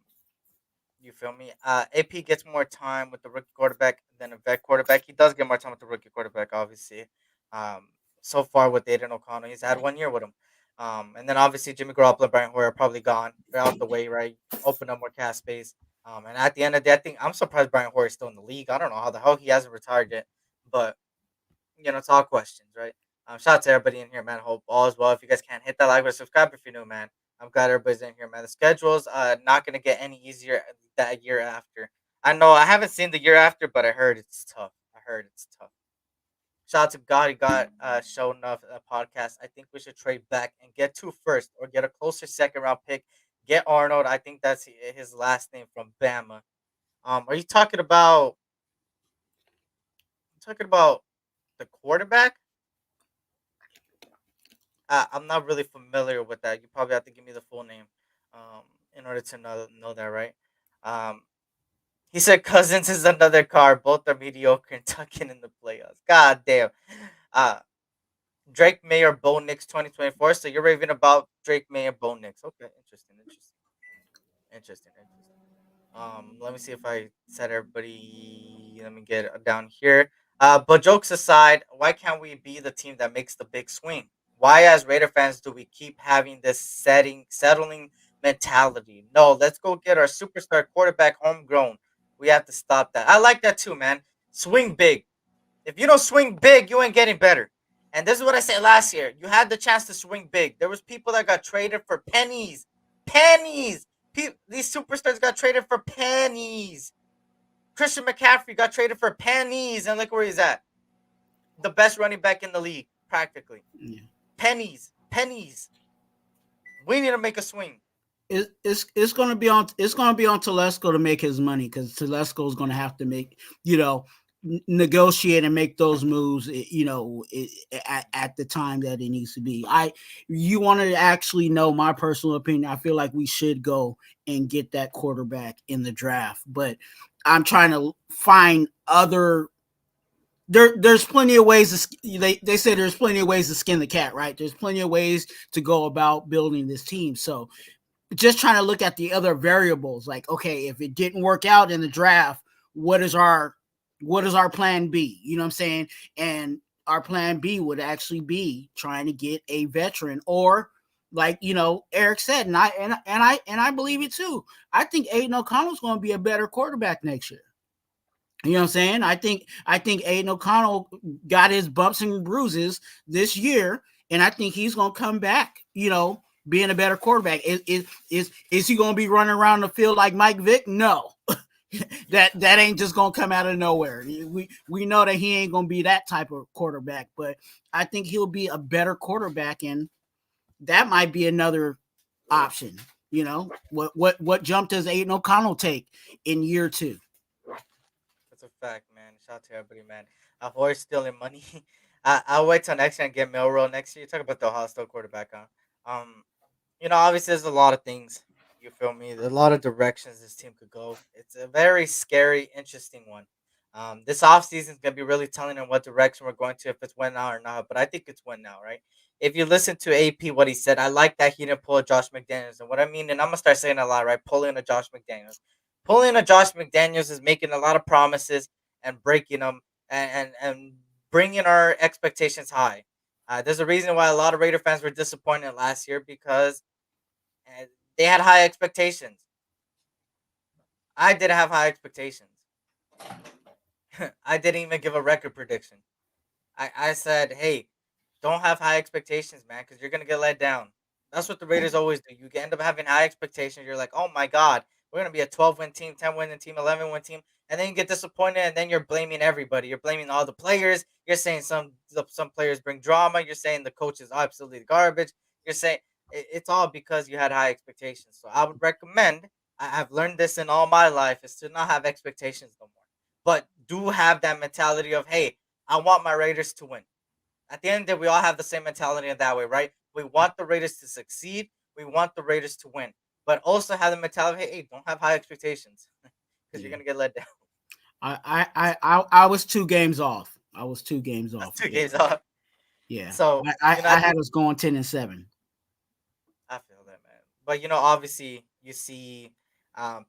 you feel me? AP gets more time with the rookie quarterback than a vet quarterback. He does get more time with the rookie quarterback, obviously. Um, so far with Aiden O'Connell, he's had 1 year with him. And then obviously Jimmy Garoppolo and Brian Hoyer are probably gone. They're out the way, right? Open up more cap space. And at the end of the day, I think I'm surprised Brian Hoyer is still in the league. I don't know how the hell he hasn't retired yet, but it's all questions, right? Shout out to everybody in here, man. Hope all is well. If you guys can't hit that like or subscribe if you're new, man. I'm glad everybody's in here, man. The schedule's not gonna get any easier that year after. I know I haven't seen the year after, but I heard it's tough. Shout out to God. He got show enough podcast. I think we should trade back and get two first or get a closer second round pick. Get Arnold. I think that's his last name from Bama. Are you talking about the quarterback? I'm not really familiar with that. You probably have to give me the full name, in order to know that, right? Um, he said Cousins is another car. Both are mediocre and tucking in the playoffs. God damn. Uh, Drake May or Bo Nix 2024. So you're raving about Drake May or Bo Nix. Okay, interesting. Let me see if I said everybody. Let me get it down here. But jokes aside, why can't we be the team that makes the big swing? Why, as Raider fans, do we keep having this settling mentality? No, let's go get our superstar quarterback homegrown. We have to stop that. I like that too, man. Swing big. If you don't swing big, you ain't getting better. And this is what I said last year. You had the chance to swing big. There was people that got traded for pennies. Pennies. These superstars got traded for pennies. Christian McCaffrey got traded for pennies, and look where he's at. The best running back in the league, practically. Yeah. Pennies. We need to make a swing. It's gonna be on Telesco to make his money, because Telesco is gonna have to make, negotiate and make those moves, at the time that it needs to be. You want to actually know my personal opinion, I feel like we should go and get that quarterback in the draft, but I'm trying to find other. There's plenty of ways they say there's plenty of ways to skin the cat, right? There's plenty of ways to go about building this team. So just trying to look at the other variables. Like, okay, if it didn't work out in the draft, what is our plan B? You know what I'm saying? And our plan B would actually be trying to get a veteran, or like, you know, Eric said, and I believe it too. I think Aiden O'Connell's going to be a better quarterback next year. You know what I'm saying? I think Aiden O'Connell got his bumps and bruises this year, and I think he's going to come back, you know, being a better quarterback. Is he going to be running around the field like Mike Vick? No. that ain't just going to come out of nowhere. We know that he ain't going to be that type of quarterback, but I think he'll be a better quarterback, and that might be another option. You know, what jump does Aiden O'Connell take in year 2? That's a fact, man. Shout out to everybody, man. Avoid stealing money. I'll wait till next year and get Milrow next year. Talk about the hostile quarterback, huh? You know, obviously there's a lot of things. You feel me? There's a lot of directions this team could go. It's a very scary, interesting one. This offseason is gonna be really telling in what direction we're going to, if it's win now or not. But I think it's win now, right? If you listen to AP, what he said, I like that he didn't pull a Josh McDaniels. And what I mean, and I'm gonna start saying a lot, right? Pulling a Josh McDaniels. Pulling a Josh McDaniels is making a lot of promises and breaking them, and bringing our expectations high. There's a reason why a lot of Raider fans were disappointed last year, because uh, they had high expectations. I did have high expectations. I didn't even give a record prediction. I said, hey, don't have high expectations, man, because you're gonna get let down. That's what the Raiders always do. You end up having high expectations. You're like, oh my god, we're gonna be a 12-win team, 10-win team, 11-win team, and then you get disappointed, and then you're blaming everybody. You're blaming all the players. You're saying some players bring drama. You're saying the coach is absolutely garbage. You're saying it's all because you had high expectations. So I would recommend. I've learned this in all my life, is to not have expectations no more, but do have that mentality of, hey, I want my Raiders to win. At the end of the day, we all have the same mentality in that way, right? We want the Raiders to succeed. We want the Raiders to win, but also have the mentality, hey, don't have high expectations, because you're Yeah. gonna get let down. I was 2 games off. I was 2 games That's off. 2 games off. Yeah. So I had us going 10-7. I feel that, man. But obviously, you see,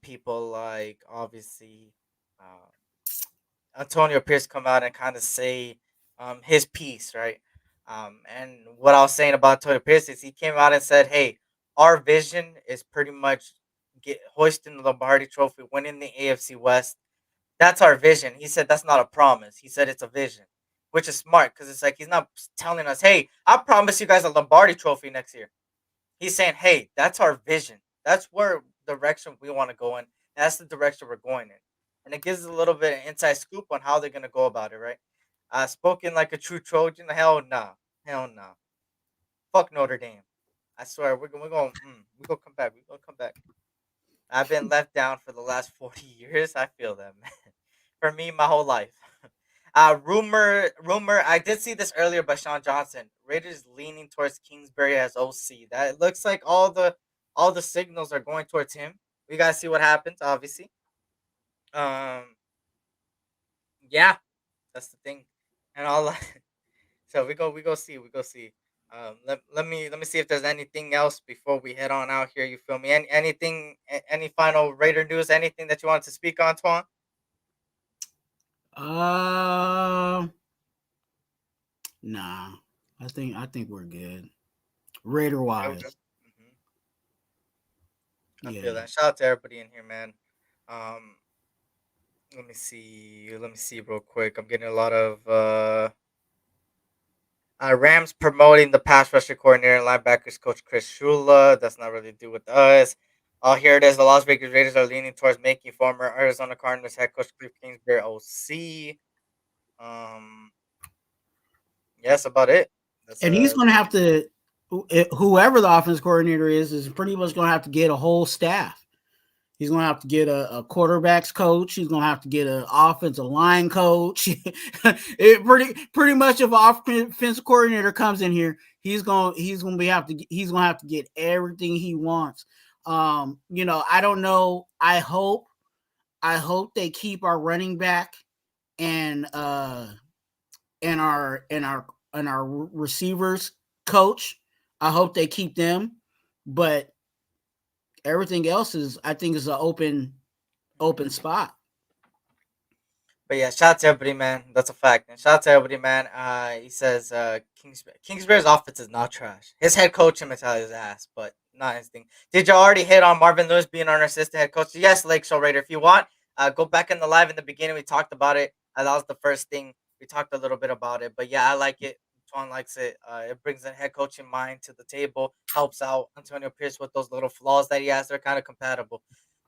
people like, obviously, uh, Antonio Pierce come out and kind of say, his piece, right? And what I was saying about Antonio Pierce is, he came out and said, "Hey, our vision is pretty much get hoisting the Lombardi Trophy, winning the AFC West. That's our vision." He said that's not a promise. He said it's a vision, which is smart, because it's like he's not telling us, "Hey, I promise you guys a Lombardi Trophy next year." He's saying, "Hey, that's our vision. That's where direction we want to go in. And that's the direction we're going in." And it gives a little bit of inside scoop on how they're gonna go about it, right? Spoken like a true Trojan. Hell no, hell no. Fuck Notre Dame. I swear we're gonna come back. We're gonna come back. I've been left down for the last 40 years. I feel that, man. For me, my whole life. Rumor. I did see this earlier by Sean Johnson. Raiders leaning towards Kingsbury as OC. That looks like all the signals are going towards him. We gotta see what happens. Obviously, um, yeah, that's the thing, and all. So we go see. Let me see if there's anything else before we head on out here. You feel me? Any final Raider news? Anything that you want to speak on, Twan? Uh, nah. I think we're good. Raider Okay, okay. wise. Mhm. I feel Yeah. that. Shout out to everybody in here, man. Um, let me see. Let me see real quick. I'm getting a lot of Rams promoting the pass rusher coordinator and linebackers coach Chris Shula. That's not really to do with us. Oh, here it is. The Las Vegas Raiders are leaning towards making former Arizona Cardinals head coach Cliff Kingsbury OC. Um, yeah, that's about it. That's And he's going to that's have to, whoever the offense coordinator is pretty much going to have to get a whole staff. He's going to have to get a quarterbacks coach. He's going to have to get an offensive line coach. It pretty much if an offensive coordinator comes in here, he's going to have to get everything he wants. I don't know. I hope they keep our running back and our receivers coach. I hope they keep them, but everything else is, I think, is an open spot. But yeah, shout out to everybody, man. That's a fact. And shout out to everybody, man. He says Kingsbury's offense is not trash. His head coach mentality is ass, but not his thing. Did you already hit on Marvin Lewis being our assistant head coach? Yes, Lake Show Raider. If you want, go back in the live in the beginning. We talked about it. That was the first thing. We talked a little bit about it. But yeah, I like it. Twuan likes it. It brings a head coaching mind to the table. Helps out Antonio Pierce with those little flaws that he has. They're kind of compatible.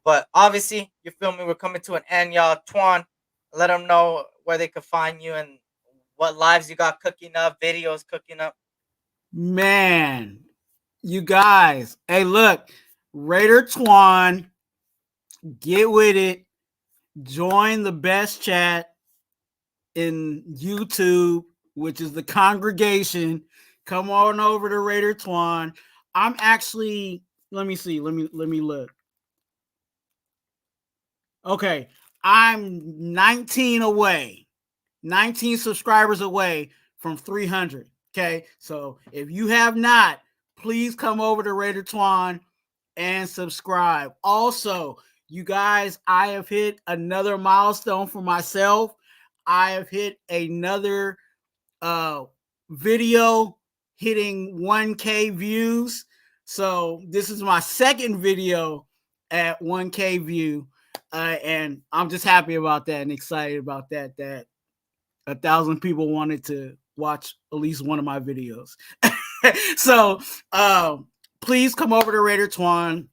But obviously, you feel me? We're coming to an end, y'all. Twuan, let them know where they could find you and what lives you got cooking up, videos cooking up. Man, you guys, hey, look, RaiderTwuan, get with it. Join the best chat in YouTube, which is the congregation. Come on over to RaiderTwuan. I'm actually, let me see, let me look. Okay, I'm 19 subscribers away from 300. Okay, so if you have not, please come over to RaiderTwuan and subscribe. Also, you guys, I have hit another milestone for myself. I have hit another video hitting 1K views. So this is my second video at 1K view. And I'm just happy about that and excited about that 1,000 people wanted to watch at least one of my videos. So please come over to RaiderTwuan,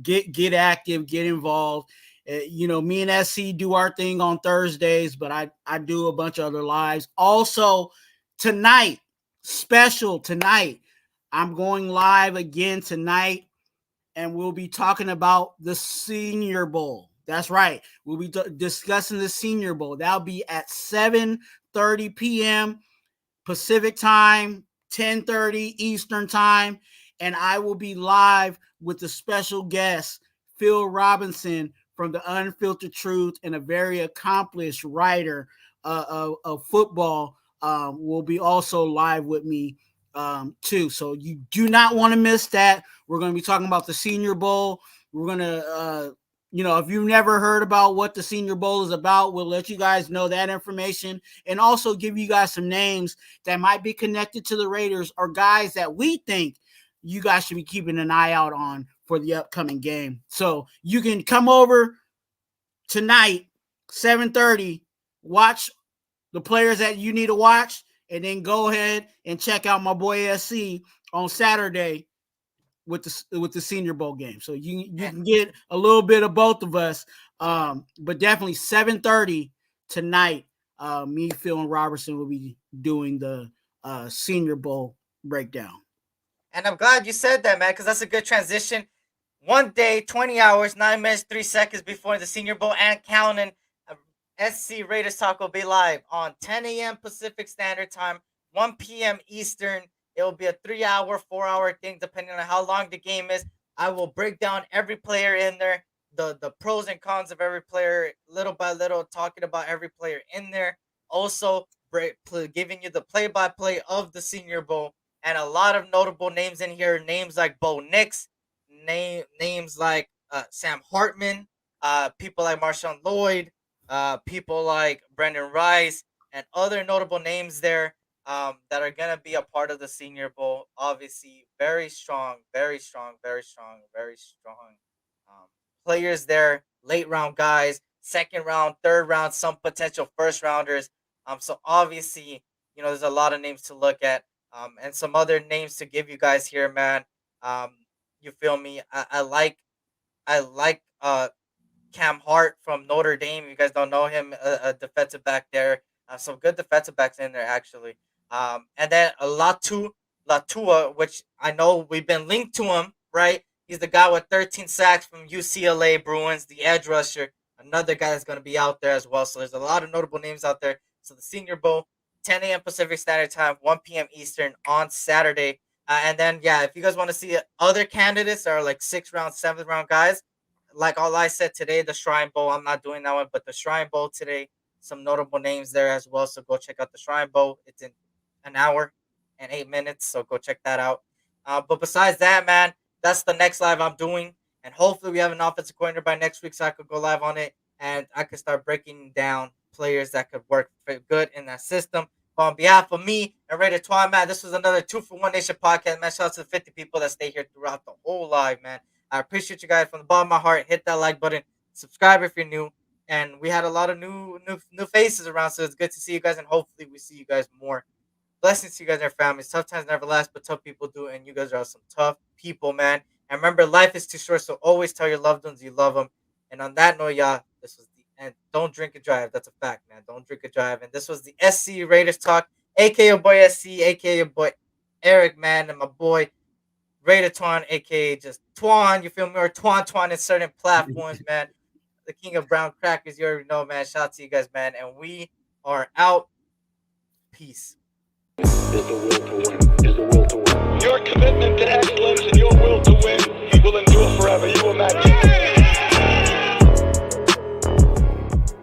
get active, get involved. Me and SC do our thing on Thursdays, but I do a bunch of other lives. Also, tonight, I'm going live again tonight, and we'll be talking about the Senior Bowl. That's right. We'll be discussing the Senior Bowl. That'll be at 7:30 p.m. Pacific time, 10:30 Eastern time, and I will be live with the special guest, Phil Robinson from the Unfiltered Truth, and a very accomplished writer of football will be also live with me too. So you do not want to miss that. We're going to be talking about the Senior Bowl. We're going to, if you've never heard about what the Senior Bowl is about, we'll let you guys know that information and also give you guys some names that might be connected to the Raiders or guys that we think you guys should be keeping an eye out on for the upcoming game. So you can come over tonight, 7:30, watch the players that you need to watch, and then go ahead and check out my boy SC on Saturday with the Senior Bowl game. So you can get a little bit of both of us, but definitely 7:30 tonight. Me, Phil, and Robertson will be doing the Senior Bowl breakdown. And I'm glad you said that, man, because that's a good transition. One day, 20 hours, 9 minutes, 3 seconds before the Senior Bowl and counting. SC Raiders Talk will be live on 10 a.m. Pacific Standard Time, 1 p.m. Eastern. It will be a 3-hour, 4-hour thing, depending on how long the game is. I will break down every player in there, the pros and cons of every player, little by little, talking about every player in there. Also, giving you the play-by-play of the Senior Bowl, and a lot of notable names in here. Names like Bo Nix, names like Sam Hartman, people like Marshawn Lloyd, people like Brendan Rice, and other notable names there that are going to be a part of the Senior Bowl. Obviously, very strong players there, late round guys, second round, third round, some potential first rounders. So obviously, there's a lot of names to look at, and some other names to give you guys here, man. You feel me? I like Cam Hart from Notre Dame. You guys don't know him, a defensive back there. Some good defensive backs in there, actually. And then Latua, which I know we've been linked to him, right? He's the guy with 13 sacks from UCLA Bruins, the edge rusher. Another guy that's going to be out there as well. So there's a lot of notable names out there. So the Senior Bowl, 10 a.m. Pacific Standard Time, 1 p.m. Eastern on Saturday. And then, yeah, if you guys want to see other candidates that are like 6th round, 7th round guys, like all I said today, the Shrine Bowl, I'm not doing that one, but the Shrine Bowl today, some notable names there as well. So go check out the Shrine Bowl. It's in an hour and 8 minutes, so go check that out. But besides that, man, that's the next live I'm doing. And hopefully we have an offensive coordinator by next week so I could go live on it and I could start breaking down players that could work good in that system. But on behalf of me and RaiderTwuan, man, this was another 2 for 1 Nation podcast. Man, shout out to the 50 people that stay here throughout the whole live, man. I appreciate you guys from the bottom of my heart. Hit that like button. Subscribe if you're new. And we had a lot of new faces around, so it's good to see you guys. And hopefully we see you guys more. Blessings to you guys and your families. Tough times never last, but tough people do. And you guys are some tough people, man. And remember, life is too short, so always tell your loved ones you love them. And on that note, y'all, this was the end. Don't drink and drive. That's a fact, man. Don't drink and drive. And this was the SC Raiders Talk, a.k.a. your boy SC, a.k.a. your boy Eric, man, and my boy RaiderTwuan, a.k.a. just Twuan, you feel me? Or Twuan in certain platforms, man. The king of brown crackers, you already know, man. Shout out to you guys, man. And we are out. Peace. Is the will to win. Is the will to win. Your commitment to excellence and your will to win will endure forever. You will match